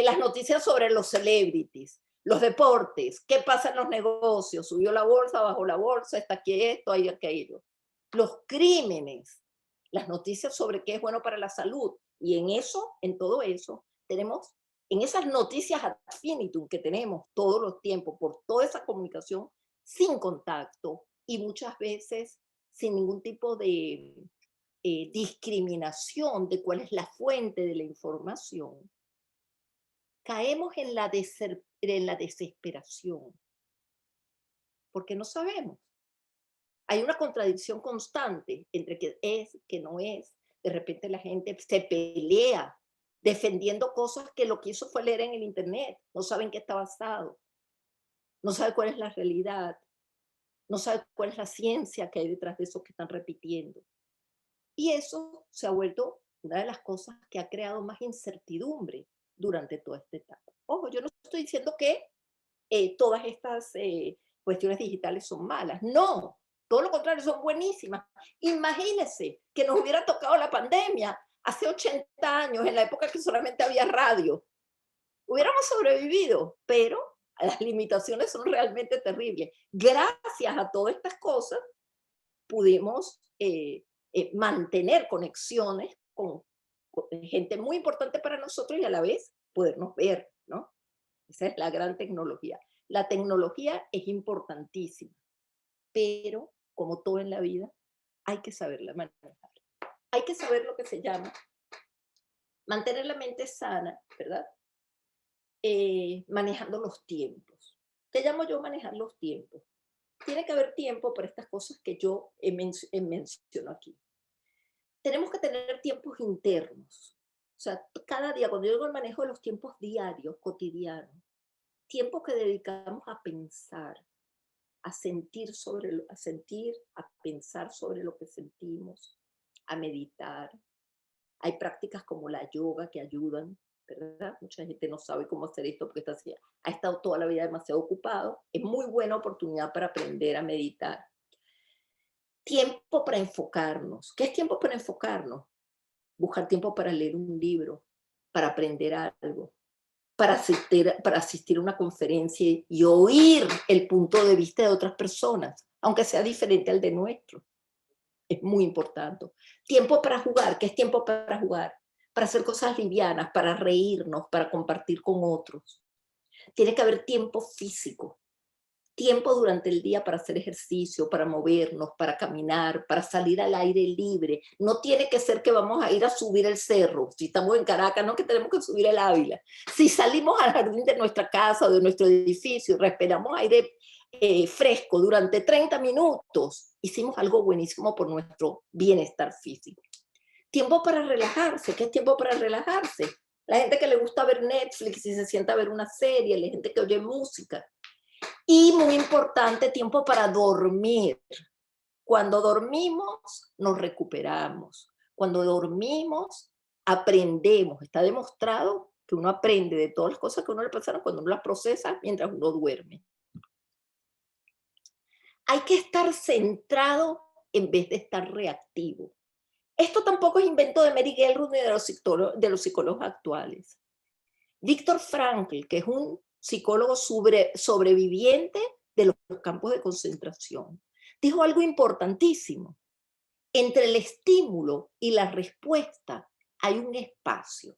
[SPEAKER 2] las noticias sobre los celebrities, los deportes, qué pasa en los negocios, subió la bolsa, bajó la bolsa, está aquí esto, ahí aquello. Los crímenes, las noticias sobre qué es bueno para la salud. Y en eso, en todo eso, tenemos, en esas noticias ad infinitum que tenemos todos los tiempos, por toda esa comunicación sin contacto y muchas veces sin ningún tipo de discriminación de cuál es la fuente de la información, caemos en la desesperación, porque no sabemos. Hay una contradicción constante entre qué es, qué no es. De repente la gente se pelea defendiendo cosas que lo que hizo fue leer en el internet. No saben qué está basado. No saben cuál es la realidad. No saben cuál es la ciencia que hay detrás de eso que están repitiendo. Y eso se ha vuelto una de las cosas que ha creado más incertidumbre durante toda esta etapa. Ojo, yo no estoy diciendo que todas estas cuestiones digitales son malas. No, todo lo contrario, son buenísimas. Imagínense que nos hubiera tocado la pandemia hace 80 años, en la época que solamente había radio. Hubiéramos sobrevivido, pero las limitaciones son realmente terribles. Gracias a todas estas cosas pudimos mantener conexiones con gente muy importante para nosotros y a la vez podernos ver, ¿no? Esa es la gran tecnología. La tecnología es importantísima, pero como todo en la vida, hay que saberla manejar. Hay que saber lo que se llama mantener la mente sana, ¿verdad? Manejando los tiempos. ¿Qué llamo yo manejar los tiempos? Tiene que haber tiempo para estas cosas que yo menciono aquí. Tenemos que tener tiempos internos. O sea, cada día, cuando yo digo el manejo de los tiempos diarios, cotidianos, tiempos que dedicamos a pensar, a sentir, a pensar sobre lo que sentimos, a meditar. Hay prácticas como la yoga que ayudan, ¿verdad? Mucha gente no sabe cómo hacer esto porque ha estado toda la vida demasiado ocupado. Es muy buena oportunidad para aprender a meditar. Tiempo para enfocarnos. ¿Qué es tiempo para enfocarnos? Buscar tiempo para leer un libro, para aprender algo, para asistir a una conferencia y oír el punto de vista de otras personas, aunque sea diferente al de nuestro. Es muy importante. Tiempo para jugar. ¿Qué es tiempo para jugar? Para hacer cosas livianas, para reírnos, para compartir con otros. Tiene que haber tiempo físico, tiempo durante el día para hacer ejercicio, para movernos, para caminar, para salir al aire libre. No tiene que ser que vamos a ir a subir el cerro. Si estamos en Caracas, no que tenemos que subir el Ávila. Si salimos al jardín de nuestra casa o de nuestro edificio, respiramos aire fresco durante 30 minutos, hicimos algo buenísimo por nuestro bienestar físico. Tiempo para relajarse. ¿Qué es tiempo para relajarse? La gente que le gusta ver Netflix y se sienta a ver una serie, la gente que oye música. Y muy importante, tiempo para dormir. Cuando dormimos, nos recuperamos. Cuando dormimos, aprendemos. Está demostrado que uno aprende de todas las cosas que a uno le pasaron cuando uno las procesa mientras uno duerme. Hay que estar centrado en vez de estar reactivo. Esto tampoco es invento de Mary Gellruth ni de los psicólogos actuales. Viktor Frankl, que es un psicólogo sobreviviente de los campos de concentración, dijo algo importantísimo. Entre el estímulo y la respuesta hay un espacio.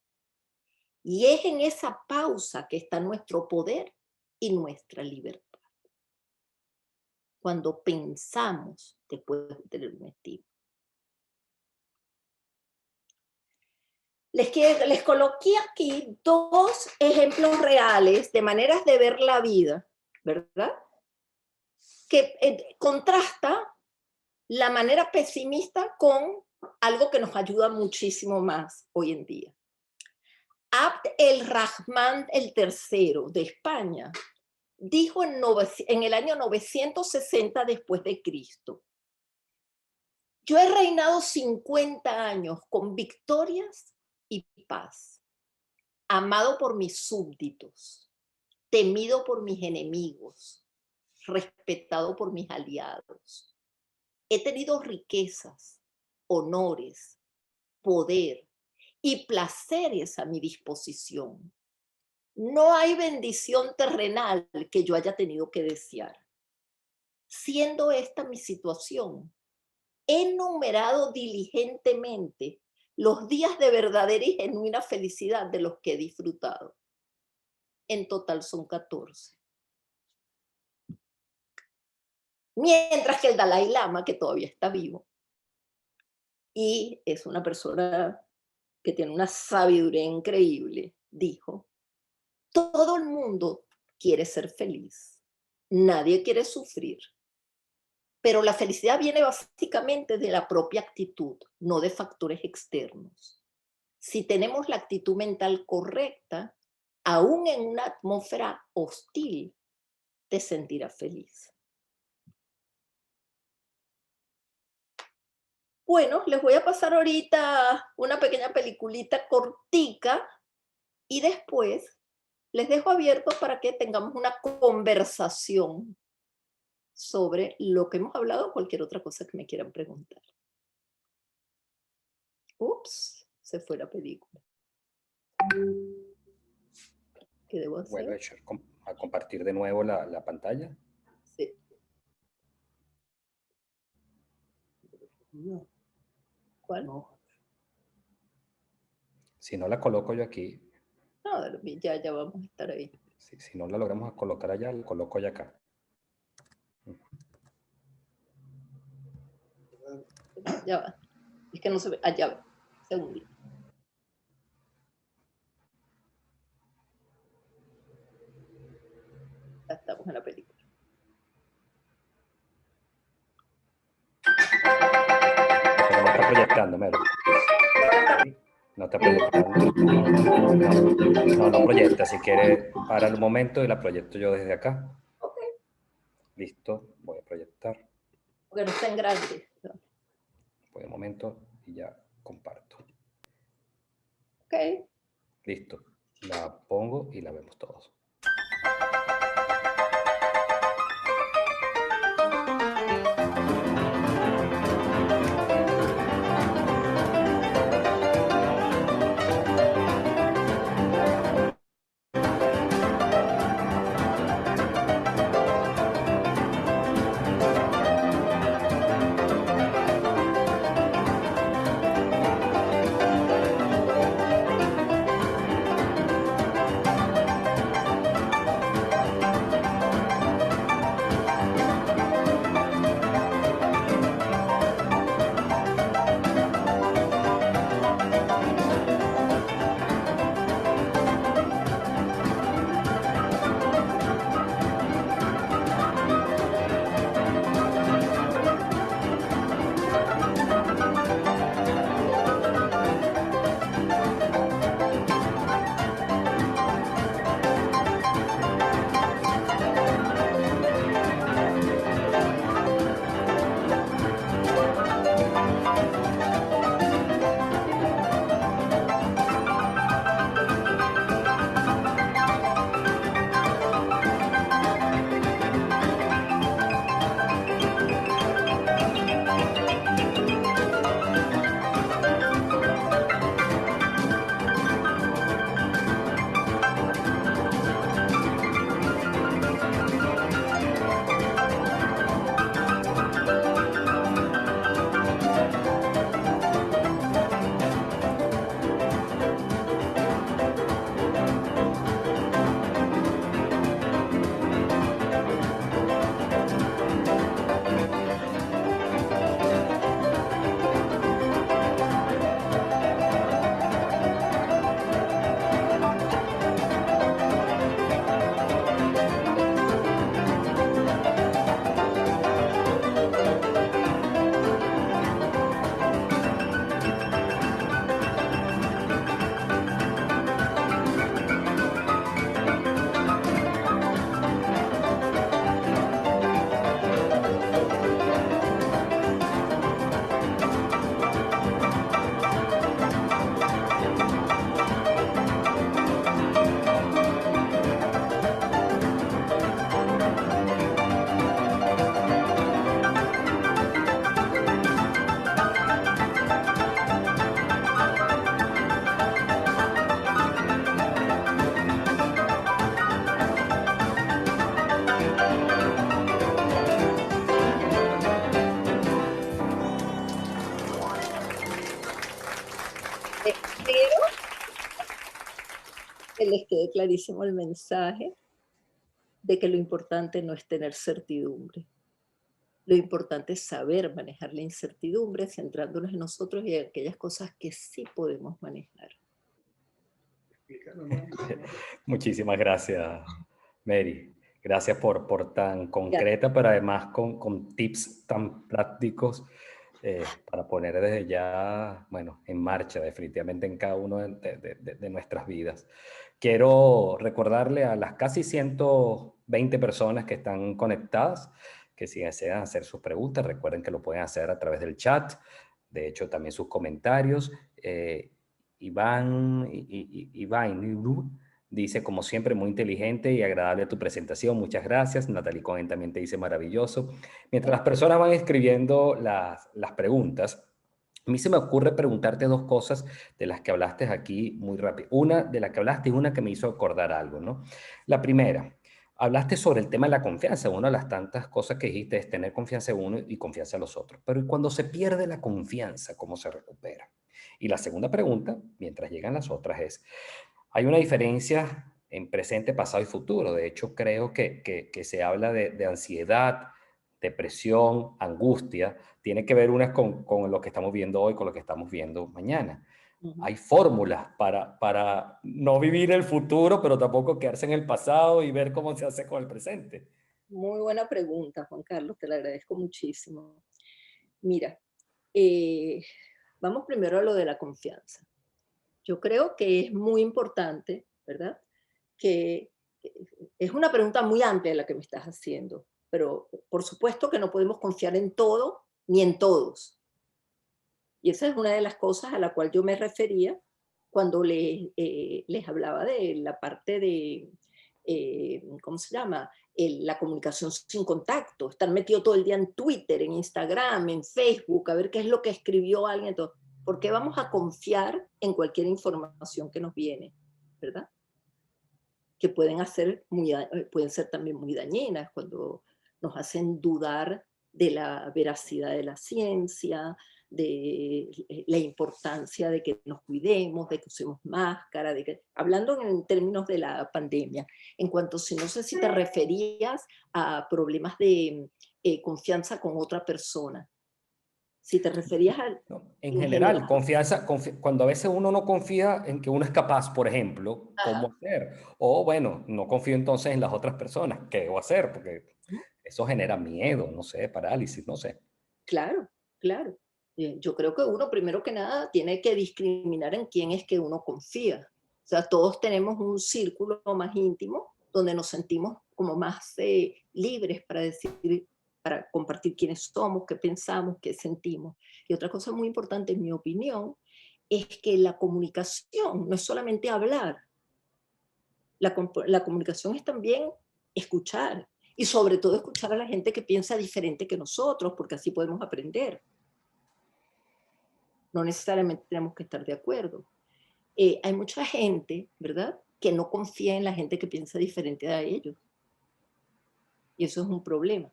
[SPEAKER 2] Y es en esa pausa que está nuestro poder y nuestra libertad. Cuando pensamos después de tener un estímulo. Les coloqué aquí dos ejemplos reales de maneras de ver la vida, ¿verdad? Que contrasta la manera pesimista con algo que nos ayuda muchísimo más hoy en día. Abd el-Rahman III de España dijo en el año 960 después de Cristo: yo he reinado 50 años con victorias y paz, amado por mis súbditos, temido por mis enemigos, respetado por mis aliados. He tenido riquezas, honores, poder y placeres a mi disposición. No hay bendición terrenal que yo haya tenido que desear. Siendo esta mi situación, he numerado diligentemente los días de verdadera y genuina felicidad de los que he disfrutado. En total son 14. Mientras que el Dalai Lama, que todavía está vivo, y es una persona que tiene una sabiduría increíble, dijo: todo el mundo quiere ser feliz, nadie quiere sufrir, pero la felicidad viene básicamente de la propia actitud, no de factores externos. Si tenemos la actitud mental correcta, aún en una atmósfera hostil, te sentirás feliz. Bueno, les voy a pasar ahorita una pequeña peliculita cortica y después les dejo abiertos para que tengamos una conversación sobre lo que hemos hablado o cualquier otra cosa que me quieran preguntar. Ups, se fue la película. ¿Qué debo hacer?
[SPEAKER 1] ¿Vuelve a compartir de nuevo la pantalla?
[SPEAKER 2] Sí. ¿Cuál?
[SPEAKER 3] No.
[SPEAKER 1] Si no la coloco yo aquí,
[SPEAKER 2] No, ya vamos a estar ahí.
[SPEAKER 1] si no la logramos colocar allá, la coloco ya acá.
[SPEAKER 2] Ya va. Es que no se ve. Allá va. Segundito. Ya estamos en la película.
[SPEAKER 1] Pero no está proyectando, Melo. No está proyectando. No proyecta. Si quiere, para el momento y la proyecto yo desde acá.
[SPEAKER 2] Ok.
[SPEAKER 1] Listo, voy a proyectar.
[SPEAKER 2] Porque no está en grande.
[SPEAKER 1] Voy un momento y ya comparto.
[SPEAKER 2] Ok.
[SPEAKER 1] Listo. La pongo y la vemos todos.
[SPEAKER 2] quede clarísimo el mensaje de que lo importante no es tener certidumbre. Lo importante es saber manejar la incertidumbre, centrándonos en nosotros y en aquellas cosas que sí podemos manejar.
[SPEAKER 1] Muchísimas gracias, Mary. Gracias por tan concreta, pero además con tips tan prácticos para poner desde ya, bueno, en marcha definitivamente en cada uno de nuestras vidas. Quiero recordarle a las casi 120 personas que están conectadas que si desean hacer sus preguntas, recuerden que lo pueden hacer a través del chat, de hecho también sus comentarios. Iván dice, como siempre, muy inteligente y agradable tu presentación. Muchas gracias. Natalie Cohen también te dice maravilloso. Mientras las personas van escribiendo las preguntas, a mí se me ocurre preguntarte dos cosas de las que hablaste aquí muy rápido. Una de las que hablaste y una que me hizo acordar algo, ¿no? La primera, hablaste sobre el tema de la confianza. Una de las tantas cosas que dijiste es tener confianza en uno y confianza en los otros. Pero cuando se pierde la confianza, ¿cómo se recupera? Y la segunda pregunta, mientras llegan las otras, es, hay una diferencia en presente, pasado y futuro. De hecho, creo que se habla de ansiedad, depresión, angustia. Tiene que ver unas con lo que estamos viendo hoy, con lo que estamos viendo mañana. Hay fórmulas para no vivir el futuro, pero tampoco quedarse en el pasado y ver cómo se hace con el presente.
[SPEAKER 2] Muy buena pregunta, Juan Carlos, te la agradezco muchísimo. Mira, vamos primero a lo de la confianza. Yo creo que es muy importante, ¿verdad? Que es una pregunta muy amplia la que me estás haciendo, pero por supuesto que no podemos confiar en todo ni en todos. Y esa es una de las cosas a la cual yo me refería cuando les hablaba de la parte de, ¿cómo se llama? La comunicación sin contacto, estar metido todo el día en Twitter, en Instagram, en Facebook, a ver qué es lo que escribió alguien. Todo. ¿Por qué vamos a confiar en cualquier información que nos viene? ¿Verdad? Que pueden ser también muy dañinas cuando nos hacen dudar de la veracidad de la ciencia, de la importancia de que nos cuidemos, de que usemos máscara, hablando en términos de la pandemia, en cuanto, si no sé si te referías a problemas de confianza con otra persona, si te referías a...
[SPEAKER 1] No, en general, confianza, cuando a veces uno no confía en que uno es capaz, por ejemplo, ¿cómo hacer? O bueno, no confío entonces en las otras personas, ¿qué debo hacer? Porque eso genera miedo, no sé, parálisis, no sé.
[SPEAKER 2] Claro, claro. Yo creo que uno, primero que nada, tiene que discriminar en quién es que uno confía. O sea, todos tenemos un círculo más íntimo donde nos sentimos como más libres para decir, para compartir quiénes somos, qué pensamos, qué sentimos. Y otra cosa muy importante, en mi opinión, es que la comunicación no es solamente hablar. La comunicación es también escuchar. Y sobre todo escuchar a la gente que piensa diferente que nosotros, porque así podemos aprender. No necesariamente tenemos que estar de acuerdo. Hay mucha gente, ¿verdad?, que no confía en la gente que piensa diferente a ellos. Y eso es un problema.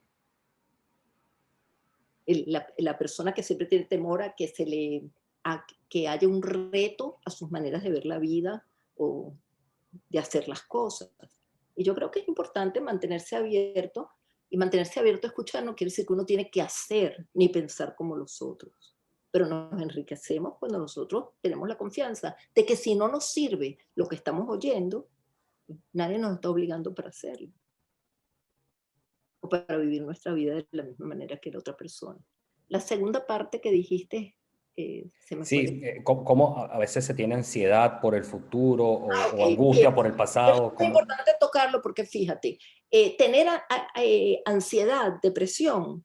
[SPEAKER 2] La persona que siempre tiene temor a que haya un reto a sus maneras de ver la vida o de hacer las cosas. Y yo creo que es importante mantenerse abierto, y mantenerse abierto a escuchar no quiere decir que uno tiene que hacer ni pensar como los otros. Pero nos enriquecemos cuando nosotros tenemos la confianza de que si no nos sirve lo que estamos oyendo, nadie nos está obligando para hacerlo. O para vivir nuestra vida de la misma manera que la otra persona. La segunda parte que dijiste, se me fue.
[SPEAKER 1] Sí, cómo a veces se tiene ansiedad por el futuro o
[SPEAKER 2] Okay.
[SPEAKER 1] angustia por el
[SPEAKER 2] Es
[SPEAKER 1] pasado.
[SPEAKER 2] muy importante tocarlo porque fíjate, tener ansiedad, depresión,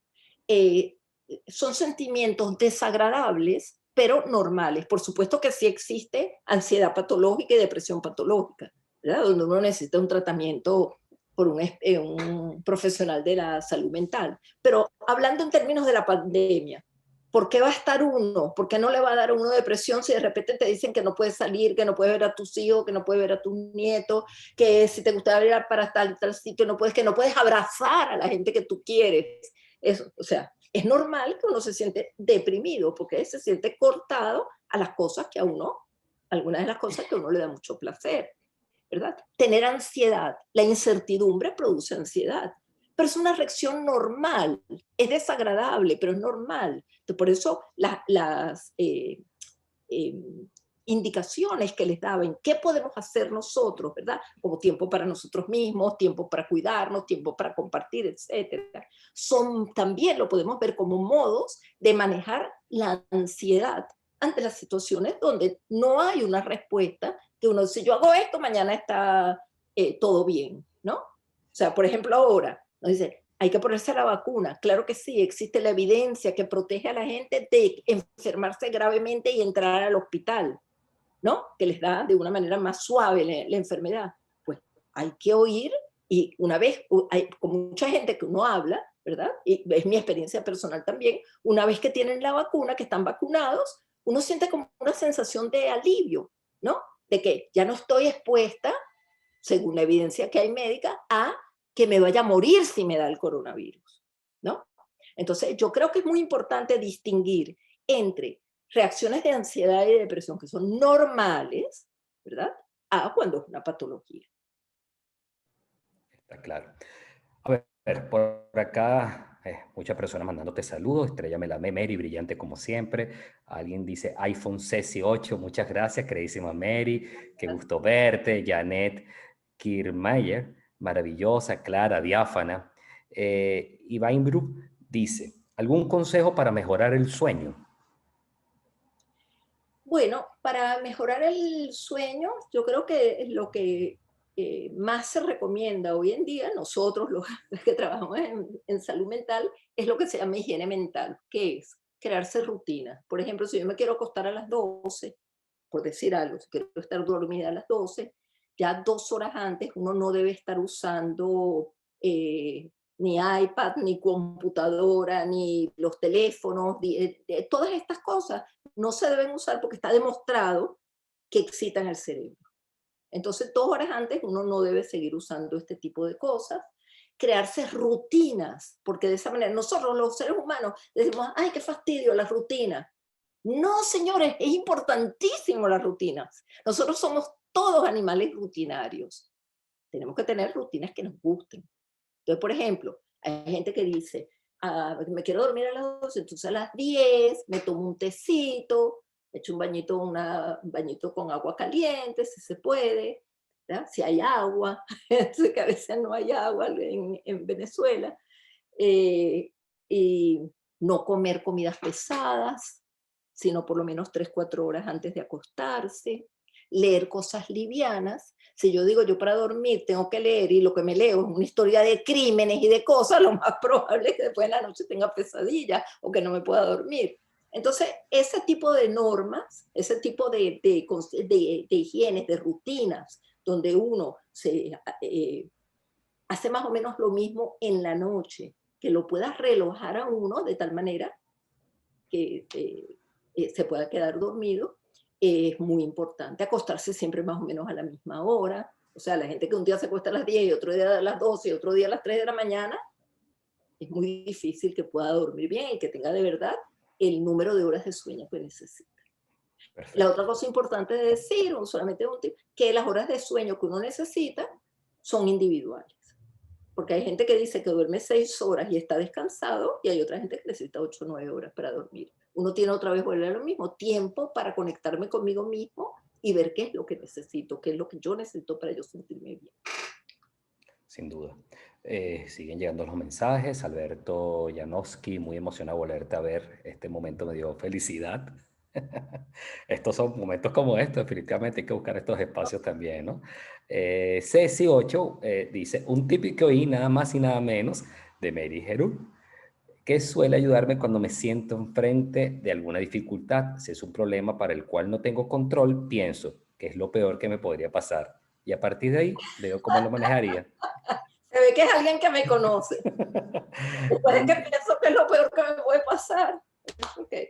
[SPEAKER 2] son sentimientos desagradables, pero normales. Por supuesto que sí existe ansiedad patológica y depresión patológica, ¿verdad? Donde uno necesita un tratamiento por un profesional de la salud mental. Pero hablando en términos de la pandemia, ¿por qué va a estar uno? ¿Por qué no le va a dar a uno depresión si de repente te dicen que no puedes salir, que no puedes ver a tus hijos, que no puedes ver a tus nietos, que si te gustaría ir para tal sitio no puedes, que no puedes abrazar a la gente que tú quieres? Eso, o sea, es normal que uno se siente deprimido porque se siente cortado a las cosas que a uno, algunas de las cosas que a uno le da mucho placer. ¿verdad? Tener ansiedad. La incertidumbre produce ansiedad, pero es una reacción normal. Es desagradable, pero es normal. Entonces, por eso las indicaciones que les daban, qué podemos hacer nosotros, ¿verdad? Como tiempo para nosotros mismos, tiempo para cuidarnos, tiempo para compartir, etcétera. También lo podemos ver como modos de manejar la ansiedad ante las situaciones donde no hay una respuesta, que uno dice, yo hago esto, mañana está todo bien, ¿no? O sea, por ejemplo, ahora, nos dice, hay que ponerse la vacuna. Claro que sí, existe la evidencia que protege a la gente de enfermarse gravemente y entrar al hospital, ¿no? Que les da de una manera más suave la enfermedad. Pues hay que oír, y una vez, con mucha gente que uno habla, ¿verdad? Y es mi experiencia personal también, una vez que tienen la vacuna, que están vacunados, uno siente como una sensación de alivio, ¿no? De que ya no estoy expuesta, según la evidencia que hay médica, a que me vaya a morir si me da el coronavirus, ¿no? Entonces, yo creo que es muy importante distinguir entre reacciones de ansiedad y depresión que son normales, ¿verdad? A cuando es una patología.
[SPEAKER 1] Está claro. A ver, por acá, muchas personas mandándote saludos. Estrella Melame, Mary, brillante como siempre. Alguien dice iPhone CSI 8, muchas gracias, queridísima Mary. Qué gusto verte. Janet Kiermaier, maravillosa, clara, diáfana. Iván Bru dice, ¿algún consejo para mejorar el sueño?
[SPEAKER 2] Bueno, para mejorar el sueño, yo creo que lo que más se recomienda hoy en día, nosotros los que trabajamos en salud mental, es lo que se llama higiene mental, que es crearse rutinas. Por ejemplo, si yo me quiero acostar a las 12, por decir algo, si quiero estar dormida a las 12, ya 2 horas antes uno no debe estar usando ni iPad, ni computadora, ni los teléfonos, todas estas cosas no se deben usar porque está demostrado que excitan el cerebro. Entonces, 2 horas antes uno no debe seguir usando este tipo de cosas. Crearse rutinas, porque de esa manera nosotros los seres humanos decimos, ay, qué fastidio las rutinas. No, señores, es importantísimo las rutinas. Nosotros somos todos animales rutinarios. Tenemos que tener rutinas que nos gusten. Entonces, por ejemplo, hay gente que dice, me quiero dormir a las 12, entonces a las 10 me tomo un tecito, me echo un bañito con agua caliente, si se puede, ¿verdad? Si hay agua, que a veces no hay agua en Venezuela, y no comer comidas pesadas, sino por lo menos 3, 4 horas antes de acostarse, leer cosas livianas. Si yo digo, yo para dormir tengo que leer y lo que me leo es una historia de crímenes y de cosas, lo más probable es que después de la noche tenga pesadillas o que no me pueda dormir. Entonces, ese tipo de normas, ese tipo de higienes, de rutinas, donde uno hace más o menos lo mismo en la noche, que lo pueda relojar a uno de tal manera que se pueda quedar dormido, es muy importante. Acostarse siempre más o menos a la misma hora. O sea, la gente que un día se acuesta a las 10 y otro día a las 12 y otro día a las 3 de la mañana, es muy difícil que pueda dormir bien y que tenga de verdad el número de horas de sueño que necesita.
[SPEAKER 1] Perfecto.
[SPEAKER 2] La otra cosa importante de decir, solamente un tip, que las horas de sueño que uno necesita son individuales. Porque hay gente que dice que duerme 6 horas y está descansado, y hay otra gente que necesita 8 o 9 horas para dormir. Uno tiene otra vez, vuelve a lo mismo, tiempo para conectarme conmigo mismo y ver qué es lo que necesito, qué es lo que yo necesito para yo sentirme bien.
[SPEAKER 1] Sin duda. Siguen llegando los mensajes. Alberto Janowski, muy emocionado volverte a ver. Este momento me dio felicidad. Estos son momentos como estos, definitivamente hay que buscar estos espacios también, ¿no? Ceci8 dice, un tip que oí nada más y nada menos de Mary Herul, que suele ayudarme cuando me siento enfrente de alguna dificultad. Si es un problema para el cual no tengo control, pienso que es lo peor que me podría pasar. Y a partir de ahí, veo cómo lo manejaría.
[SPEAKER 2] Se ve que es alguien que me conoce. Después de que pienso que es lo peor que me puede pasar. Okay.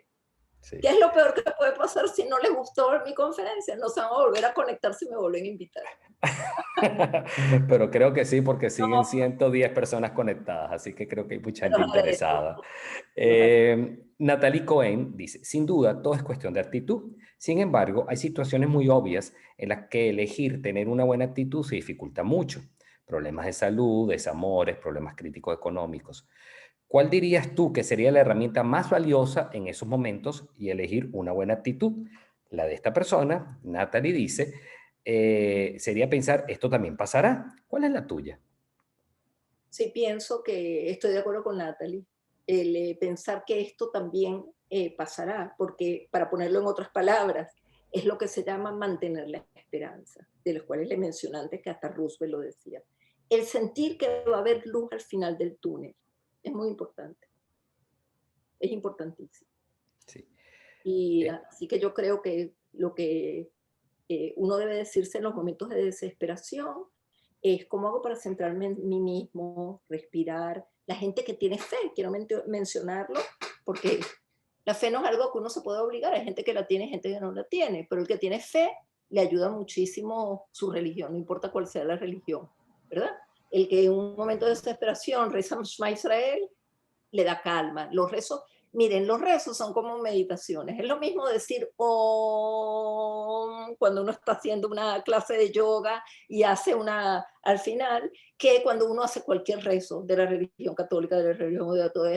[SPEAKER 1] Sí.
[SPEAKER 2] ¿Qué es lo peor que puede pasar si no les gustó mi conferencia? No se van a volver a conectar si me vuelven a invitar.
[SPEAKER 1] Pero creo que sí, porque siguen
[SPEAKER 2] No,
[SPEAKER 1] 110 personas conectadas, así que creo que hay mucha
[SPEAKER 2] se
[SPEAKER 1] gente
[SPEAKER 2] los agradezco.
[SPEAKER 1] interesada.
[SPEAKER 2] Se los agradezco.
[SPEAKER 1] Natalie Cohen dice, sin duda, todo es cuestión de actitud. Sin embargo, hay situaciones muy obvias en las que elegir tener una buena actitud se dificulta mucho. Problemas de salud, desamores, problemas críticos económicos. ¿Cuál dirías tú que sería la herramienta más valiosa en esos momentos y elegir una buena actitud? La de esta persona, Natalie, dice, sería pensar, esto también pasará. ¿Cuál es la tuya?
[SPEAKER 2] Sí, pienso que estoy de acuerdo con Natalie. El pensar que esto también pasará, porque para ponerlo en otras palabras, es lo que se llama mantener la esperanza, de los cuales le mencioné antes que hasta Roosevelt lo decía. El sentir que va a haber luz al final del túnel es muy importante, es importantísimo.
[SPEAKER 1] Sí.
[SPEAKER 2] Y
[SPEAKER 1] Eh,
[SPEAKER 2] así que yo creo que lo que uno debe decirse en los momentos de desesperación es cómo hago para centrarme en mí mismo, respirar. La gente que tiene fe, quiero mencionarlo, porque la fe no es algo que uno se puede obligar, hay gente que la tiene, gente que no la tiene, pero el que tiene fe le ayuda muchísimo su religión, no importa cuál sea la religión, ¿verdad? El que en un momento de desesperación reza Shema Israel, le da calma. Los rezos, miren, los rezos son como meditaciones. Es lo mismo decir Om cuando uno está haciendo una clase de yoga y hace una al final, que cuando uno hace cualquier rezo de la religión católica, de la religión de todo,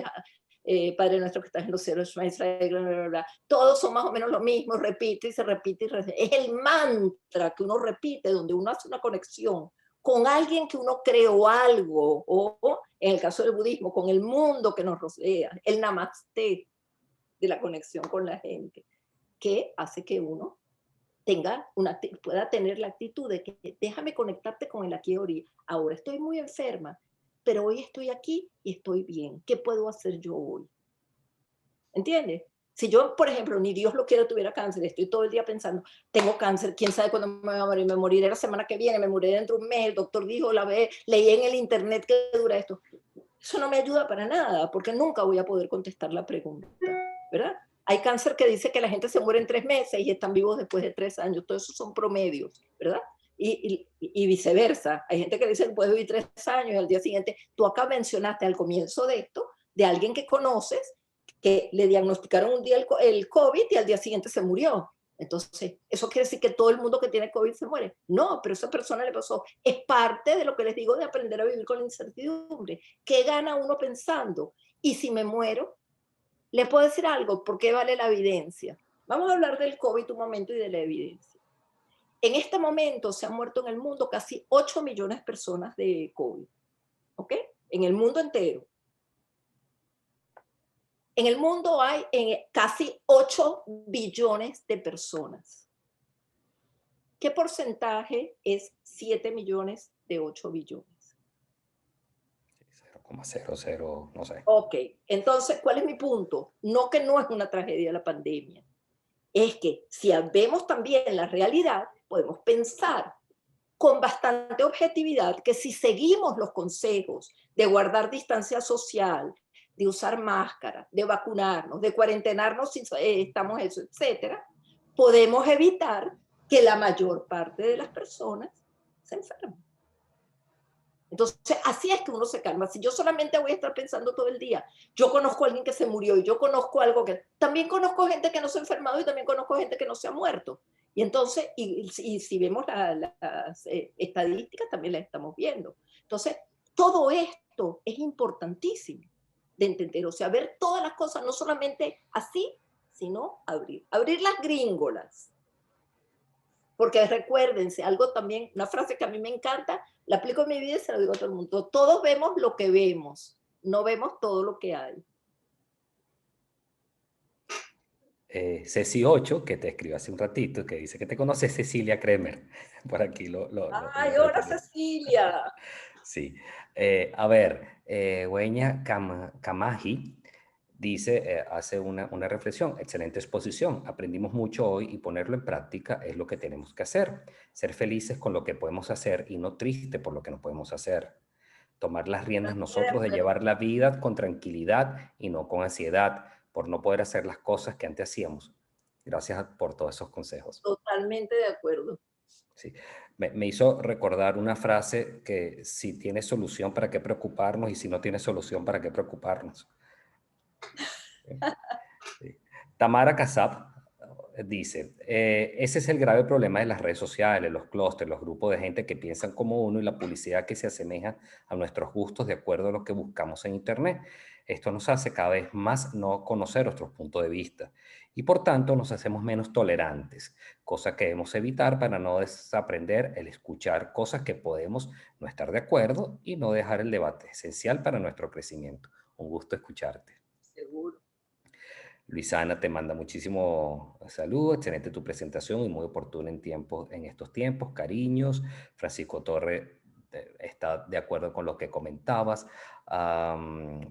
[SPEAKER 2] Padre nuestro que estás en los cielos, Israel, bla, bla, bla. Todos son más o menos lo mismo, repite y se repite y repite. Es el mantra que uno repite, donde uno hace una conexión con alguien que uno creó algo, o en el caso del budismo, con el mundo que nos rodea, el namaste de la conexión con la gente, que hace que uno pueda tener la actitud de que déjame conectarte con el aquí y ahora estoy muy enferma, pero hoy estoy aquí y estoy bien. ¿Qué puedo hacer yo hoy? ¿Entiendes? Si yo, por ejemplo, ni Dios lo quiera, tuviera cáncer, estoy todo el día pensando, tengo cáncer, quién sabe cuándo me voy a morir, me moriré la semana que viene, me moriré dentro de un mes, el doctor dijo, leí en el internet que dura esto. Eso no me ayuda para nada, porque nunca voy a poder contestar la pregunta, ¿verdad? Hay cáncer que dice que la gente se muere en 3 meses y están vivos después de 3 años, todo eso son promedios, ¿verdad? Y viceversa, hay gente que dice que puede vivir 3 años y al día siguiente, tú acá mencionaste al comienzo de esto, de alguien que conoces, que le diagnosticaron un día el COVID y al día siguiente se murió. Entonces, ¿eso quiere decir que todo el mundo que tiene COVID se muere? No, pero esa persona le pasó. Es parte de lo que les digo de aprender a vivir con la incertidumbre. ¿Qué gana uno pensando? Y si me muero, le puedo decir algo, ¿por qué vale la evidencia? Vamos a hablar del COVID un momento y de la evidencia. En este momento se han muerto en el mundo casi 8 millones de personas de COVID, ¿ok? En el mundo entero. En el mundo hay casi 8 billones de personas. ¿Qué porcentaje es 7 millones de 8 billones?
[SPEAKER 1] 0,00, no sé.
[SPEAKER 2] Ok, entonces, ¿cuál es mi punto? No que no es una tragedia la pandemia, es que si vemos también la realidad, podemos pensar con bastante objetividad que si seguimos los consejos de guardar distancia social, de usar máscara, de vacunarnos, de cuarentenarnos si estamos eso, etcétera, podemos evitar que la mayor parte de las personas se enfermen. Entonces, así es que uno se calma. Si yo solamente voy a estar pensando todo el día, yo conozco a alguien que se murió y yo conozco algo que... También conozco gente que no se ha enfermado y también conozco gente que no se ha muerto. Y entonces, y si vemos las estadísticas, también las estamos viendo. Entonces, todo esto es importantísimo de entender. O sea, ver todas las cosas, no solamente así, sino abrir. Abrir las gringolas. Porque recuérdense, algo también, una frase que a mí me encanta, la aplico en mi vida y se lo digo a todo el mundo. Todos vemos lo que vemos, no vemos todo lo que hay.
[SPEAKER 1] Ceci 8, que te escribió hace un ratito, que dice que te conoce Cecilia Kremer. Por aquí lo
[SPEAKER 2] ¡Ay, hola
[SPEAKER 1] entretenía.
[SPEAKER 2] Cecilia!
[SPEAKER 1] Sí. A ver, Güeña Kamaji dice, hace una reflexión, excelente exposición. Aprendimos mucho hoy y ponerlo en práctica es lo que tenemos que hacer. Ser felices con lo que podemos hacer y no tristes por lo que no podemos hacer. Tomar las riendas nosotros de llevar la vida con tranquilidad y no con ansiedad, por no poder hacer las cosas que antes hacíamos. Gracias por todos esos consejos.
[SPEAKER 2] Totalmente de acuerdo.
[SPEAKER 1] Sí. Me hizo recordar una frase que si tiene solución, ¿para qué preocuparnos? Y si no tiene solución, ¿para qué preocuparnos? Sí. Tamara Casab dice, ese es el grave problema de las redes sociales, los clústeres, los grupos de gente que piensan como uno y la publicidad que se asemeja a nuestros gustos de acuerdo a lo que buscamos en Internet. Esto nos hace cada vez más no conocer otros puntos de vista y por tanto nos hacemos menos tolerantes, cosa que debemos evitar para no desaprender el escuchar cosas que podemos no estar de acuerdo y no dejar el debate esencial para nuestro crecimiento. Un gusto escucharte.
[SPEAKER 2] Seguro.
[SPEAKER 1] Luisana te manda muchísimo saludos, excelente tu presentación y muy oportuna en estos tiempos, cariños. Francisco Torre está de acuerdo con lo que comentabas.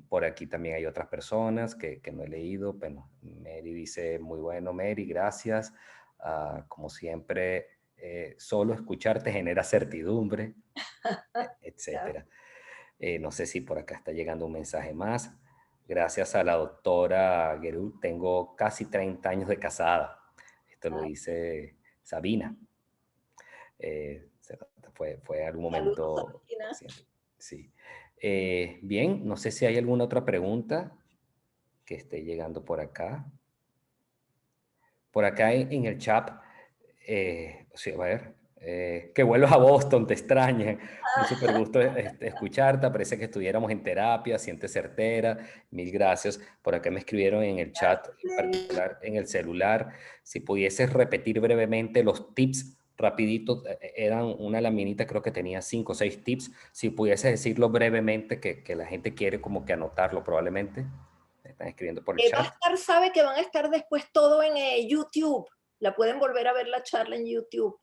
[SPEAKER 1] Por aquí también hay otras personas que no he leído. Bueno, Mary dice, muy bueno, Mary, gracias. Como siempre, solo escucharte genera certidumbre, etcétera. No sé si por acá está llegando un mensaje más. Gracias a la doctora Gerul, tengo casi 30 años de casada. Esto lo dice Sabina. Fue algún
[SPEAKER 2] Saludos,
[SPEAKER 1] momento
[SPEAKER 2] Sabina.
[SPEAKER 1] reciente. Sí. Bien, no sé si hay alguna otra pregunta que esté llegando por acá. Por acá en el chat, sí, a ver, que vuelvas a Boston, te extraña. Un súper gusto escucharte, parece que estuviéramos en terapia, sientes certera, mil gracias. Por acá me escribieron en el chat, en particular en el celular, si pudieses repetir brevemente los tips, rapidito, eran una laminita, creo que tenía 5 o 6 tips, si pudieses decirlo brevemente, que la gente quiere como que anotarlo probablemente. Me están escribiendo por el
[SPEAKER 2] Va a
[SPEAKER 1] chat.
[SPEAKER 2] estar, sabe que van a estar después todo en YouTube. La pueden volver a ver la charla en YouTube.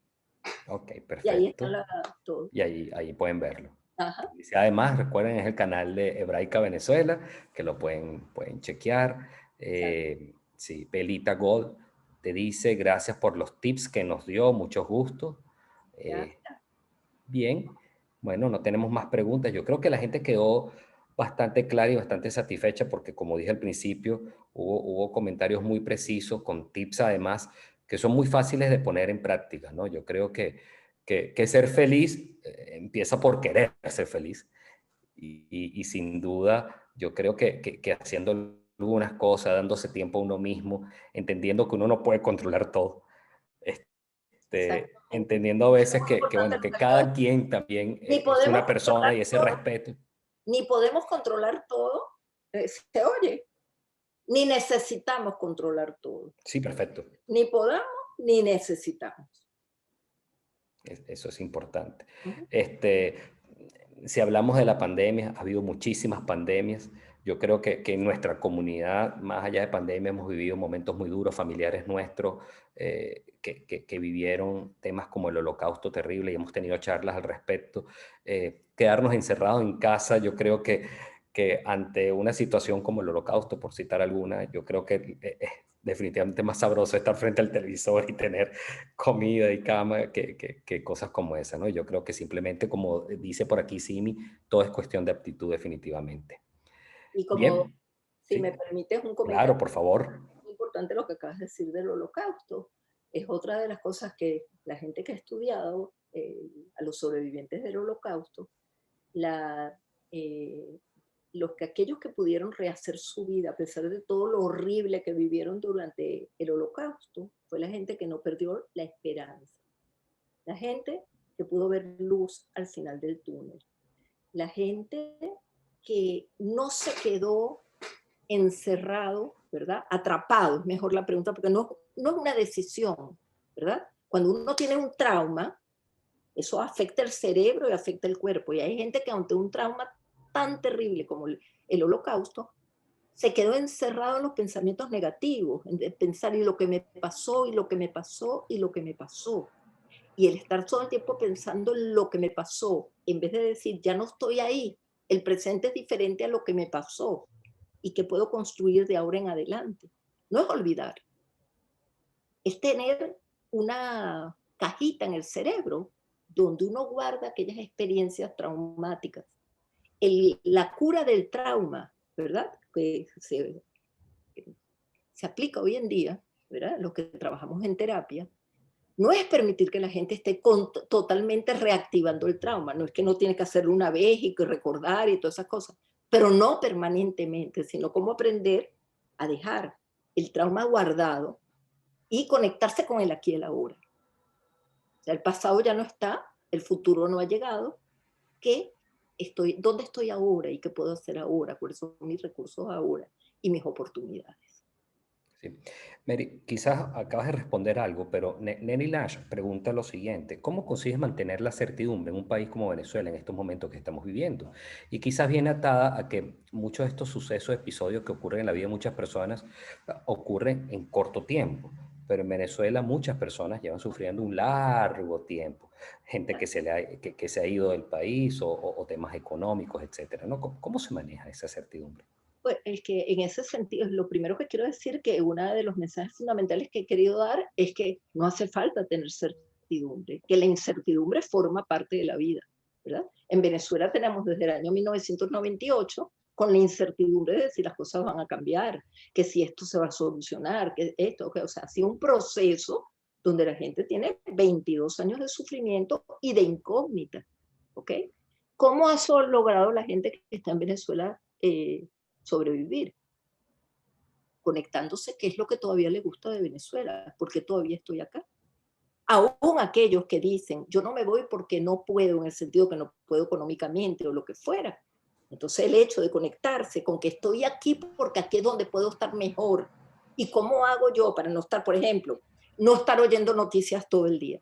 [SPEAKER 1] Ok,
[SPEAKER 2] Y ahí está
[SPEAKER 1] perfecto.
[SPEAKER 2] todo.
[SPEAKER 1] Y ahí pueden verlo.
[SPEAKER 2] Ajá.
[SPEAKER 1] Y además, recuerden, es el canal de Hebraica Venezuela, que lo pueden chequear. Sí, Belita Gold te dice, gracias por los tips que nos dio, mucho gusto.
[SPEAKER 2] Ya.
[SPEAKER 1] Bien, bueno, no tenemos más preguntas. Yo creo que la gente quedó bastante clara y bastante satisfecha porque, como dije al principio, hubo comentarios muy precisos con tips además que son muy fáciles de poner en práctica, ¿no? Yo creo que ser feliz empieza por querer ser feliz y sin duda yo creo que haciendo algunas cosas, dándose tiempo a uno mismo, entendiendo que uno no puede controlar todo,
[SPEAKER 2] Exactamente.
[SPEAKER 1] entendiendo a
[SPEAKER 2] Es
[SPEAKER 1] veces
[SPEAKER 2] muy
[SPEAKER 1] bueno,
[SPEAKER 2] importante lo
[SPEAKER 1] que
[SPEAKER 2] que acabas de
[SPEAKER 1] cada
[SPEAKER 2] decir.
[SPEAKER 1] quien también
[SPEAKER 2] Ni
[SPEAKER 1] es
[SPEAKER 2] podemos
[SPEAKER 1] una persona
[SPEAKER 2] controlar
[SPEAKER 1] y ese
[SPEAKER 2] todo,
[SPEAKER 1] respeto.
[SPEAKER 2] ni podemos controlar todo. Se oye. Ni necesitamos controlar todo.
[SPEAKER 1] Sí, perfecto.
[SPEAKER 2] Ni podamos, ni necesitamos.
[SPEAKER 1] Eso es importante.
[SPEAKER 2] Ujú.
[SPEAKER 1] Si hablamos de la pandemia, ha habido muchísimas pandemias. Yo creo que en nuestra comunidad, más allá de pandemia, hemos vivido momentos muy duros, familiares nuestros que vivieron temas como el holocausto terrible y hemos tenido charlas al respecto. Quedarnos encerrados en casa, yo creo que ante una situación como el holocausto, por citar alguna, yo creo que es definitivamente más sabroso estar frente al televisor y tener comida y cama que cosas como esa, ¿no? Yo creo que simplemente, como dice por aquí Simi, todo es cuestión de aptitud definitivamente.
[SPEAKER 2] Y como,
[SPEAKER 1] Bien,
[SPEAKER 2] si me
[SPEAKER 1] sí,
[SPEAKER 2] permites un
[SPEAKER 1] claro,
[SPEAKER 2] comentario,
[SPEAKER 1] por favor.
[SPEAKER 2] muy importante lo que acabas de decir del holocausto. Es otra de las cosas que la gente que ha estudiado a los sobrevivientes del holocausto, la, eh, aquellos que pudieron rehacer su vida a pesar de todo lo horrible que vivieron durante el holocausto, fue la gente que no perdió la esperanza. La gente que pudo ver luz al final del túnel. La gente que no se quedó encerrado, ¿verdad? Atrapado, es mejor la pregunta, porque no es una decisión, ¿verdad? Cuando uno tiene un trauma, eso afecta el cerebro y afecta el cuerpo. Y hay gente que ante un trauma tan terrible como el holocausto, se quedó encerrado en los pensamientos negativos, en pensar y lo que me pasó, y lo que me pasó, y lo que me pasó. Y el estar todo el tiempo pensando en lo que me pasó, en vez de decir, ya no estoy ahí, el presente es diferente a lo que me pasó y que puedo construir de ahora en adelante. No es olvidar, es tener una cajita en el cerebro donde uno guarda aquellas experiencias traumáticas. La cura del trauma, ¿verdad? Que se aplica hoy en día, ¿verdad? Los que trabajamos en terapia, no es permitir que la gente esté totalmente reactivando el trauma, no es que no tiene que hacerlo una vez y que recordar y todas esas cosas, pero no permanentemente, sino cómo aprender a dejar el trauma guardado y conectarse con el aquí y el ahora. O sea, el pasado ya no está, el futuro no ha llegado, ¿dónde estoy ahora y qué puedo hacer ahora? ¿Cuáles son mis recursos ahora y mis oportunidades?
[SPEAKER 1] Sí. Mary, quizás acabas de responder algo, pero Nelly Lash pregunta lo siguiente: ¿cómo consigues mantener la certidumbre en un país como Venezuela en estos momentos que estamos viviendo? Y quizás viene atada a que muchos de estos sucesos, episodios que ocurren en la vida de muchas personas, ocurren en corto tiempo. Pero en Venezuela muchas personas llevan sufriendo un largo tiempo. Gente que se ha ido del país o temas económicos, etcétera, ¿no? ¿Cómo se maneja esa certidumbre?
[SPEAKER 2] Pues es que en ese sentido, lo primero que quiero decir que uno de los mensajes fundamentales que he querido dar es que no hace falta tener certidumbre, que la incertidumbre forma parte de la vida, ¿verdad? En Venezuela tenemos desde el año 1998 con la incertidumbre de si las cosas van a cambiar, que si esto se va a solucionar, que esto, que, o sea, ha sido un proceso donde la gente tiene 22 años de sufrimiento y de incógnita, ¿ok? ¿Cómo ha logrado la gente que está en Venezuela sobrevivir? Conectándose, que es lo que todavía le gusta de Venezuela, porque todavía estoy acá. Aún aquellos que dicen, yo no me voy porque no puedo, en el sentido que no puedo económicamente o lo que fuera. Entonces el hecho de conectarse con que estoy aquí porque aquí es donde puedo estar mejor. ¿Y cómo hago yo para no estar, por ejemplo, no estar oyendo noticias todo el día?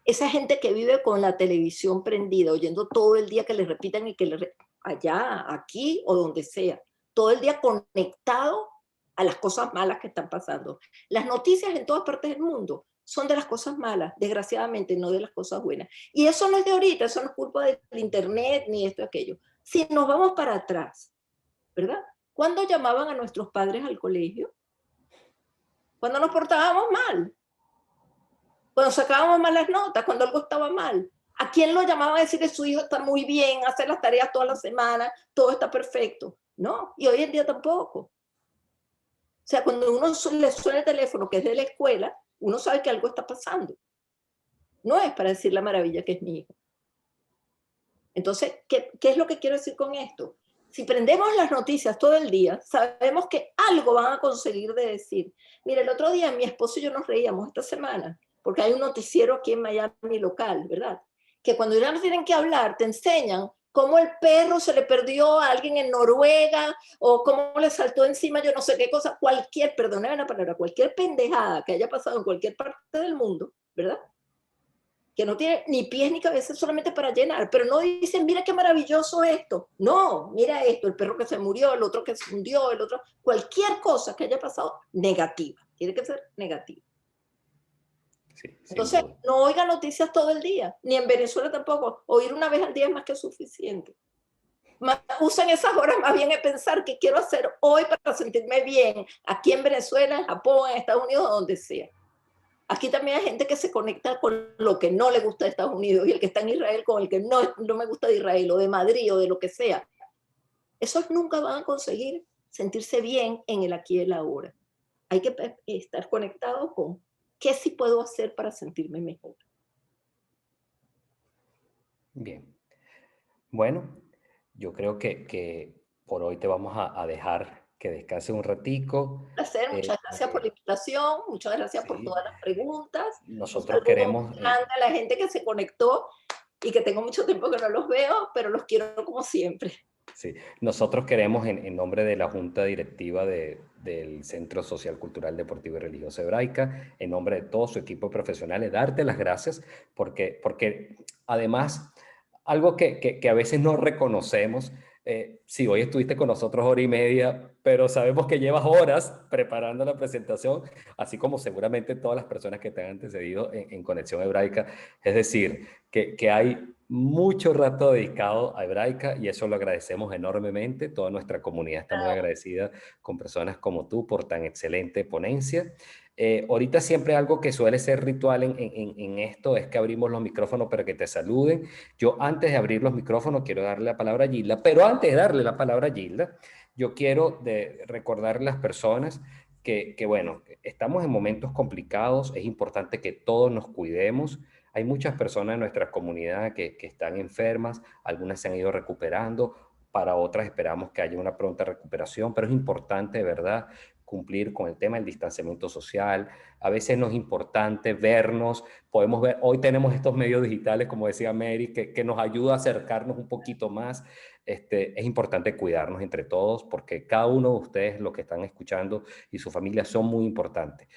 [SPEAKER 2] Esa gente que vive con la televisión prendida, oyendo todo el día que le repitan y que allá, aquí o donde sea, todo el día conectado a las cosas malas que están pasando. Las noticias en todas partes del mundo son de las cosas malas, desgraciadamente, no de las cosas buenas. Y eso no es de ahorita, eso no es culpa del internet ni esto y aquello. Si nos vamos para atrás, ¿verdad? ¿Cuándo llamaban a nuestros padres al colegio? Cuando nos portábamos mal, cuando sacábamos malas notas, cuando algo estaba mal. ¿A quién lo llamaban a decir que su hijo está muy bien, hace las tareas toda la semana, todo está perfecto? No, y hoy en día tampoco. O sea, cuando uno le suena el teléfono que es de la escuela, uno sabe que algo está pasando. No es para decir la maravilla que es mi hijo. Entonces, ¿qué es lo que quiero decir con esto? Si prendemos las noticias todo el día, sabemos que algo van a conseguir de decir. Mira, el otro día mi esposo y yo nos reíamos esta semana, porque hay un noticiero aquí en Miami local, ¿verdad? Que cuando ya no tienen que hablar, te enseñan cómo el perro se le perdió a alguien en Noruega, o cómo le saltó encima yo no sé qué cosa, perdóname la palabra, cualquier pendejada que haya pasado en cualquier parte del mundo, ¿verdad? Que no tiene ni pies ni cabeza, solamente para llenar, pero no dicen, mira qué maravilloso esto. No, mira esto, el perro que se murió, el otro que se hundió, el otro, cualquier cosa que haya pasado, negativa, tiene que ser negativa.
[SPEAKER 1] Sí, sin
[SPEAKER 2] Entonces,
[SPEAKER 1] duda.
[SPEAKER 2] no oiga noticias todo el día, ni en Venezuela tampoco, oír una vez al día es más que suficiente. Usen esas horas más bien en pensar qué quiero hacer hoy para sentirme bien, aquí en Venezuela, en Japón, en Estados Unidos, donde sea. Aquí también hay gente que se conecta con lo que no le gusta de Estados Unidos y el que está en Israel con el que no me gusta de Israel o de Madrid o de lo que sea. Esos nunca van a conseguir sentirse bien en el aquí y el ahora. Hay que estar conectados con qué sí puedo hacer para sentirme mejor.
[SPEAKER 1] Bien. Bueno, yo creo que por hoy te vamos a dejar que descanse un ratico.
[SPEAKER 2] Un placer,
[SPEAKER 1] Eh,
[SPEAKER 2] muchas gracias por la invitación, muchas gracias por
[SPEAKER 1] sí,
[SPEAKER 2] todas las preguntas. Un
[SPEAKER 1] nosotros
[SPEAKER 2] saludo
[SPEAKER 1] queremos,
[SPEAKER 2] muy grande a la gente que se conectó y que tengo mucho tiempo que no los veo, pero los quiero como siempre.
[SPEAKER 1] sí, nosotros queremos en nombre de la Junta Directiva del Centro Social, Cultural, Deportivo y Religioso Hebraica, en nombre de todo su equipo de profesionales, darte las gracias porque además, algo que a veces no reconocemos, sí, hoy estuviste con nosotros hora y media, pero sabemos que llevas horas preparando la presentación, así como seguramente todas las personas que te han antecedido en Conexión Hebraica. Es decir, que hay mucho rato dedicado a Hebraica y eso lo agradecemos enormemente. Toda nuestra comunidad está muy agradecida con personas como tú por tan excelente ponencia. Ahorita siempre algo que suele ser ritual en esto es que abrimos los micrófonos para que te saluden. Yo antes de abrir los micrófonos quiero darle la palabra a Gilda, pero antes de darle la palabra a Gilda, yo quiero recordarle a las personas bueno, estamos en momentos complicados, es importante que todos nos cuidemos. Hay muchas personas en nuestra comunidad que están enfermas, algunas se han ido recuperando, para otras esperamos que haya una pronta recuperación, pero es importante, de verdad, cumplir con el tema del distanciamiento social. A veces no es importante vernos, podemos ver, hoy tenemos estos medios digitales, como decía Mary, que nos ayuda a acercarnos un poquito más. Es importante cuidarnos entre todos porque cada uno de ustedes, los que están escuchando y su familia, son muy importantes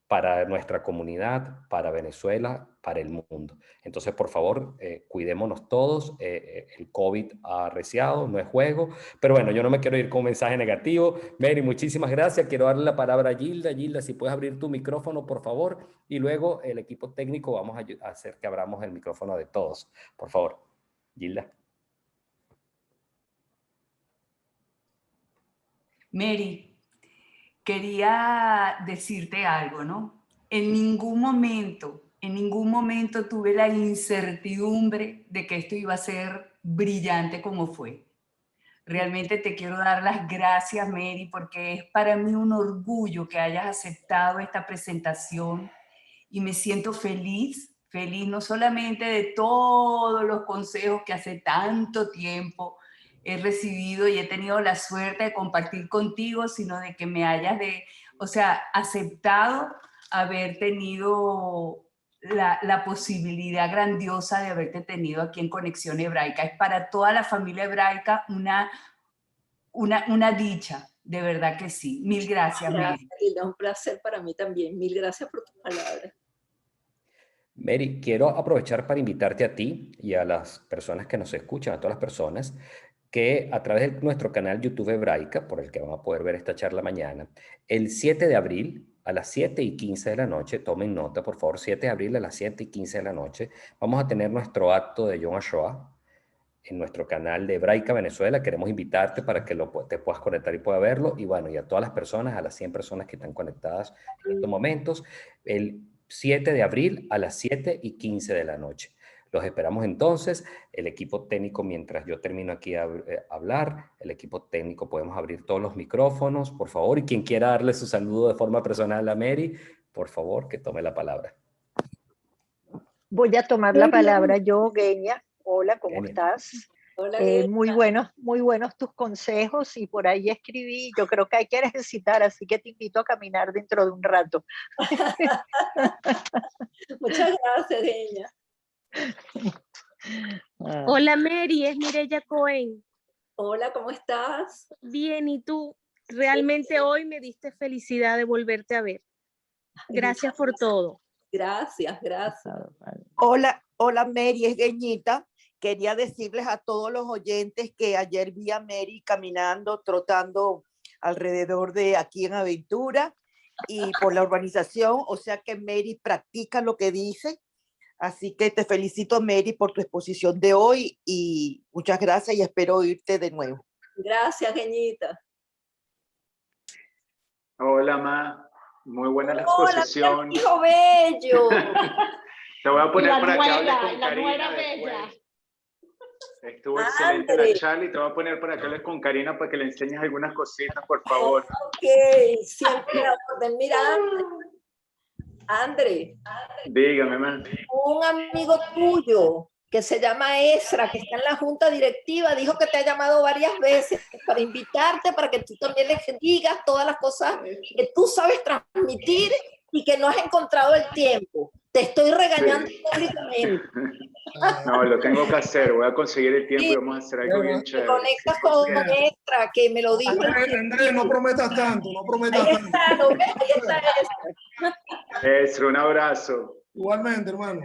[SPEAKER 1] para nuestra comunidad, para Venezuela, para el mundo. Entonces, por favor, cuidémonos todos. El COVID ha arreciado, no es juego. Pero bueno, yo no me quiero ir con un mensaje negativo. Mary, muchísimas gracias. Quiero darle la palabra a Gilda. Gilda, si puedes abrir tu micrófono, por favor. Y luego el equipo técnico vamos a hacer que abramos el micrófono de todos. Por favor, Gilda.
[SPEAKER 3] Mary, quería decirte algo, ¿no? En ningún momento tuve la incertidumbre de que esto iba a ser brillante como fue. Realmente te quiero dar las gracias, Mary, porque es para mí un orgullo que hayas aceptado esta presentación y me siento feliz no solamente de todos los consejos que hace tanto tiempo he recibido y he tenido la suerte de compartir contigo, sino de que me hayas aceptado haber tenido la posibilidad grandiosa de haberte tenido aquí en Conexión Hebraica. Es para toda la familia hebraica una dicha, de verdad que sí. Mil gracias, Mary.
[SPEAKER 2] Gracias, un placer para mí también. Mil gracias por tus palabras.
[SPEAKER 1] Mary, quiero aprovechar para invitarte a ti y a las personas que nos escuchan, a todas las personas, que a través de nuestro canal YouTube Hebraica, por el que van a poder ver esta charla mañana, el 7 de abril a las 7:15 de la noche, tomen nota por favor, 7 de abril a las 7:15 de la noche, vamos a tener nuestro acto de Yom HaShoah en nuestro canal de Hebraica Venezuela. Queremos invitarte para que te puedas conectar y puedas verlo. Y bueno, y a todas las personas, a las 100 personas que están conectadas en estos momentos, el 7 de abril a las 7:15 de la noche. Los esperamos entonces. El equipo técnico, mientras yo termino aquí a hablar, el equipo técnico podemos abrir todos los micrófonos, por favor. Y quien quiera darle su saludo de forma personal a Mary, por favor, que tome la palabra.
[SPEAKER 4] Voy a tomar la palabra yo, Genia. Hola, ¿cómo
[SPEAKER 1] Genia.
[SPEAKER 4] estás?
[SPEAKER 2] Hola,
[SPEAKER 4] muy buenos tus consejos y por ahí escribí. Yo creo que hay que ejercitar, así que te invito a caminar dentro de un rato.
[SPEAKER 2] Muchas gracias, Genia.
[SPEAKER 5] Hola Mary, es Mireya Cohen.
[SPEAKER 2] Hola, ¿cómo estás?
[SPEAKER 5] Bien, ¿y tú? Realmente hoy me diste felicidad de volverte a ver. Gracias por todo.
[SPEAKER 2] Gracias.
[SPEAKER 6] Hola Mary, es Geñita. Quería decirles a todos los oyentes que ayer vi a Mary caminando, trotando alrededor de aquí en Aventura y por la urbanización, o sea que Mary practica lo que dice. Así que te felicito, Mary, por tu exposición de hoy y muchas gracias y espero oírte de nuevo.
[SPEAKER 2] Gracias, Geñita.
[SPEAKER 7] Hola, Ma. Muy buena la exposición.
[SPEAKER 2] Hola, hijo bello.
[SPEAKER 7] Te voy a poner para que hables con
[SPEAKER 5] la
[SPEAKER 7] Karina
[SPEAKER 5] nuera
[SPEAKER 7] después.
[SPEAKER 5] bella.
[SPEAKER 7] Estuvo excelente la charla y te voy a poner para que hables con Karina para que le enseñes algunas cositas, por favor.
[SPEAKER 2] Ok, siempre la orden. Mira, André.
[SPEAKER 7] Dígame, Ma.
[SPEAKER 2] Un amigo tuyo que se llama Esra, que está en la junta directiva, dijo que te ha llamado varias veces para invitarte, para que tú también le digas todas las cosas que tú sabes transmitir y que no has encontrado el tiempo. Te estoy regañando públicamente.
[SPEAKER 7] No, lo tengo que hacer. Voy a conseguir el tiempo y vamos a hacer algo bien chévere.
[SPEAKER 2] Te conectas con Esra, que me lo dijo.
[SPEAKER 8] Andrés, no prometas tanto, no prometas tanto.
[SPEAKER 2] Ahí está Esra.
[SPEAKER 7] Esra, un abrazo.
[SPEAKER 8] Igualmente, hermano.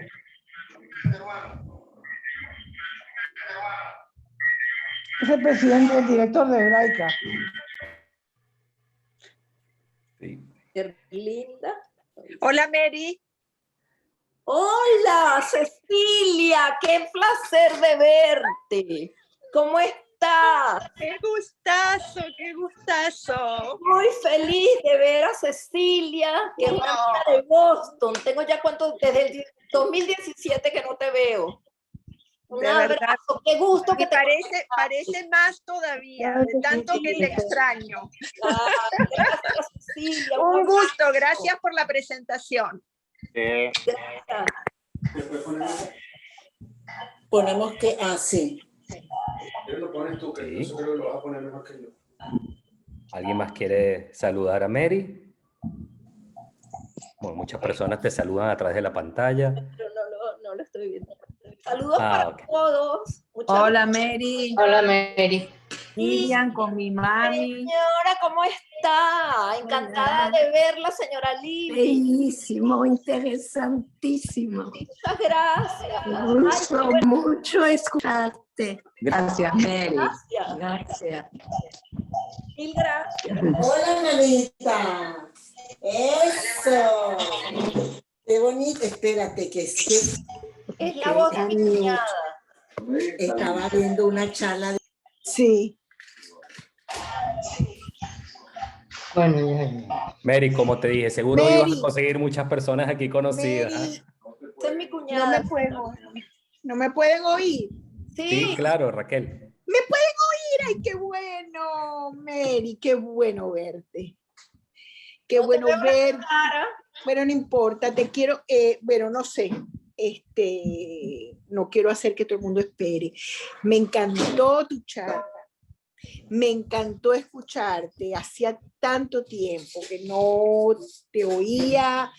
[SPEAKER 9] Es el presidente, el director de Hebraica.
[SPEAKER 1] Sí.
[SPEAKER 2] Linda.
[SPEAKER 10] Hola, Mary.
[SPEAKER 2] Hola, Cecilia, qué placer de verte. ¿Cómo estás?
[SPEAKER 10] Qué gustazo, qué gustazo.
[SPEAKER 2] Muy feliz de ver a Cecilia, que es una amiga de Boston. Tengo ya desde el 2017 que no te veo. Un
[SPEAKER 10] De verdad.
[SPEAKER 2] abrazo, qué gusto que
[SPEAKER 10] Me
[SPEAKER 2] te
[SPEAKER 10] parece más todavía, de tanto que te extraño.
[SPEAKER 2] Gracias, Cecilia.
[SPEAKER 10] Un gusto, gracias por la presentación.
[SPEAKER 2] Gracias.
[SPEAKER 11] Ponemos que así.
[SPEAKER 8] Lo pones tú, que
[SPEAKER 1] Sí.
[SPEAKER 8] yo creo que lo vas a poner mejor que yo.
[SPEAKER 1] ¿Alguien más quiere saludar a Mary? Bueno, muchas personas te saludan a través de la pantalla.
[SPEAKER 2] Pero no lo estoy viendo. Saludos para
[SPEAKER 1] Ok.
[SPEAKER 2] todos. Muchas
[SPEAKER 3] Hola,
[SPEAKER 2] gracias.
[SPEAKER 3] Mary.
[SPEAKER 12] Hola, Mary.
[SPEAKER 3] Miriam con mi mami.
[SPEAKER 2] Señora, ¿cómo está? Encantada de verla, señora Libby.
[SPEAKER 13] Bellísimo, interesantísimo.
[SPEAKER 2] Muchas gracias.
[SPEAKER 13] Me gustó mucho escucharte.
[SPEAKER 12] Gracias, Mary.
[SPEAKER 2] Gracias.
[SPEAKER 12] Gracias.
[SPEAKER 2] Mil gracias.
[SPEAKER 11] Hola, Marita. Eso. Qué bonito. Espérate, que es que
[SPEAKER 2] Es la voz de mi cuñada.
[SPEAKER 11] estaba viendo una charla.
[SPEAKER 13] Sí.
[SPEAKER 12] Bueno, ya.
[SPEAKER 1] Mary, como te dije, seguro
[SPEAKER 13] Mary.
[SPEAKER 1] ibas a conseguir muchas personas aquí conocidas.
[SPEAKER 13] Mary.
[SPEAKER 2] Esa es mi
[SPEAKER 13] No
[SPEAKER 2] cuñada.
[SPEAKER 13] no me pueden oír.
[SPEAKER 1] Sí, claro, Raquel.
[SPEAKER 13] ¿Me pueden oír? ¡Ay, qué bueno, Mary! ¡Qué bueno verte! ¡Qué
[SPEAKER 2] No te
[SPEAKER 13] bueno
[SPEAKER 2] veo la
[SPEAKER 13] verte!
[SPEAKER 2] cara.
[SPEAKER 13] Bueno, no importa, te quiero, bueno, no sé, no quiero hacer que todo el mundo espere. Me encantó tu charla, me encantó escucharte, hacía tanto tiempo que no te oía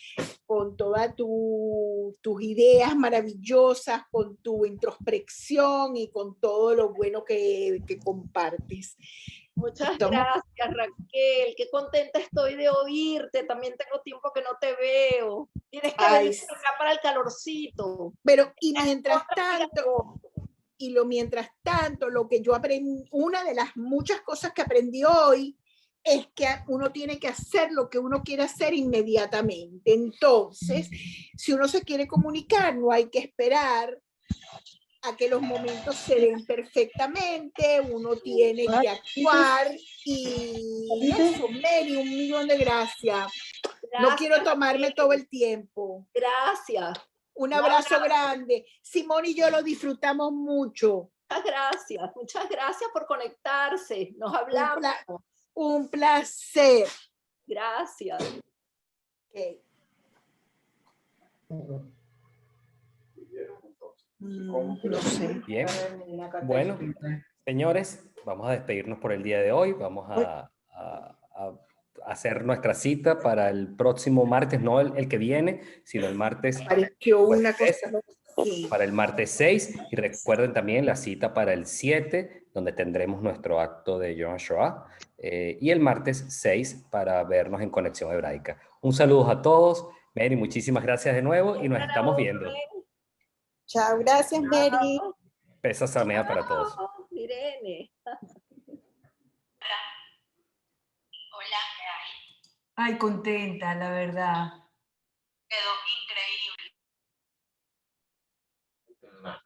[SPEAKER 13] con todas tus ideas maravillosas, con tu introspección y con todo lo bueno que compartes.
[SPEAKER 2] Muchas gracias, Raquel. Qué contenta estoy de oírte. También tengo tiempo que no te veo. Tienes que venir acá para el calorcito.
[SPEAKER 13] Pero, y mientras tanto, lo que yo aprendí, una de las muchas cosas que aprendí hoy es que uno tiene que hacer lo que uno quiere hacer inmediatamente. Entonces, si uno se quiere comunicar, no hay que esperar a que los momentos se den perfectamente, uno tiene que actuar y eso, Mary, 1.000.000 de gracias. No quiero tomarme todo el tiempo.
[SPEAKER 2] Gracias.
[SPEAKER 13] Un abrazo grande. Simón y yo lo disfrutamos mucho.
[SPEAKER 2] Muchas gracias por conectarse. Nos hablamos.
[SPEAKER 13] Un placer.
[SPEAKER 2] Gracias.
[SPEAKER 13] Okay.
[SPEAKER 2] No
[SPEAKER 13] sé.
[SPEAKER 1] Bien. Bueno, señores, vamos a despedirnos por el día de hoy. Vamos a hacer nuestra cita para el próximo martes, no el que viene, sino el martes. Para el martes 6. Y recuerden también la cita para el 7, donde tendremos nuestro acto de Yom Shoah. Y el martes 6 para vernos en Conexión Hebraica. Un saludo a todos. Mary, muchísimas gracias de nuevo y nos estamos viendo.
[SPEAKER 13] Chao, gracias, Mary.
[SPEAKER 1] Pesa Samea para todos.
[SPEAKER 2] Irene.
[SPEAKER 3] Hola, ¿qué hay? Ay, contenta, la verdad.
[SPEAKER 12] Quedó increíble.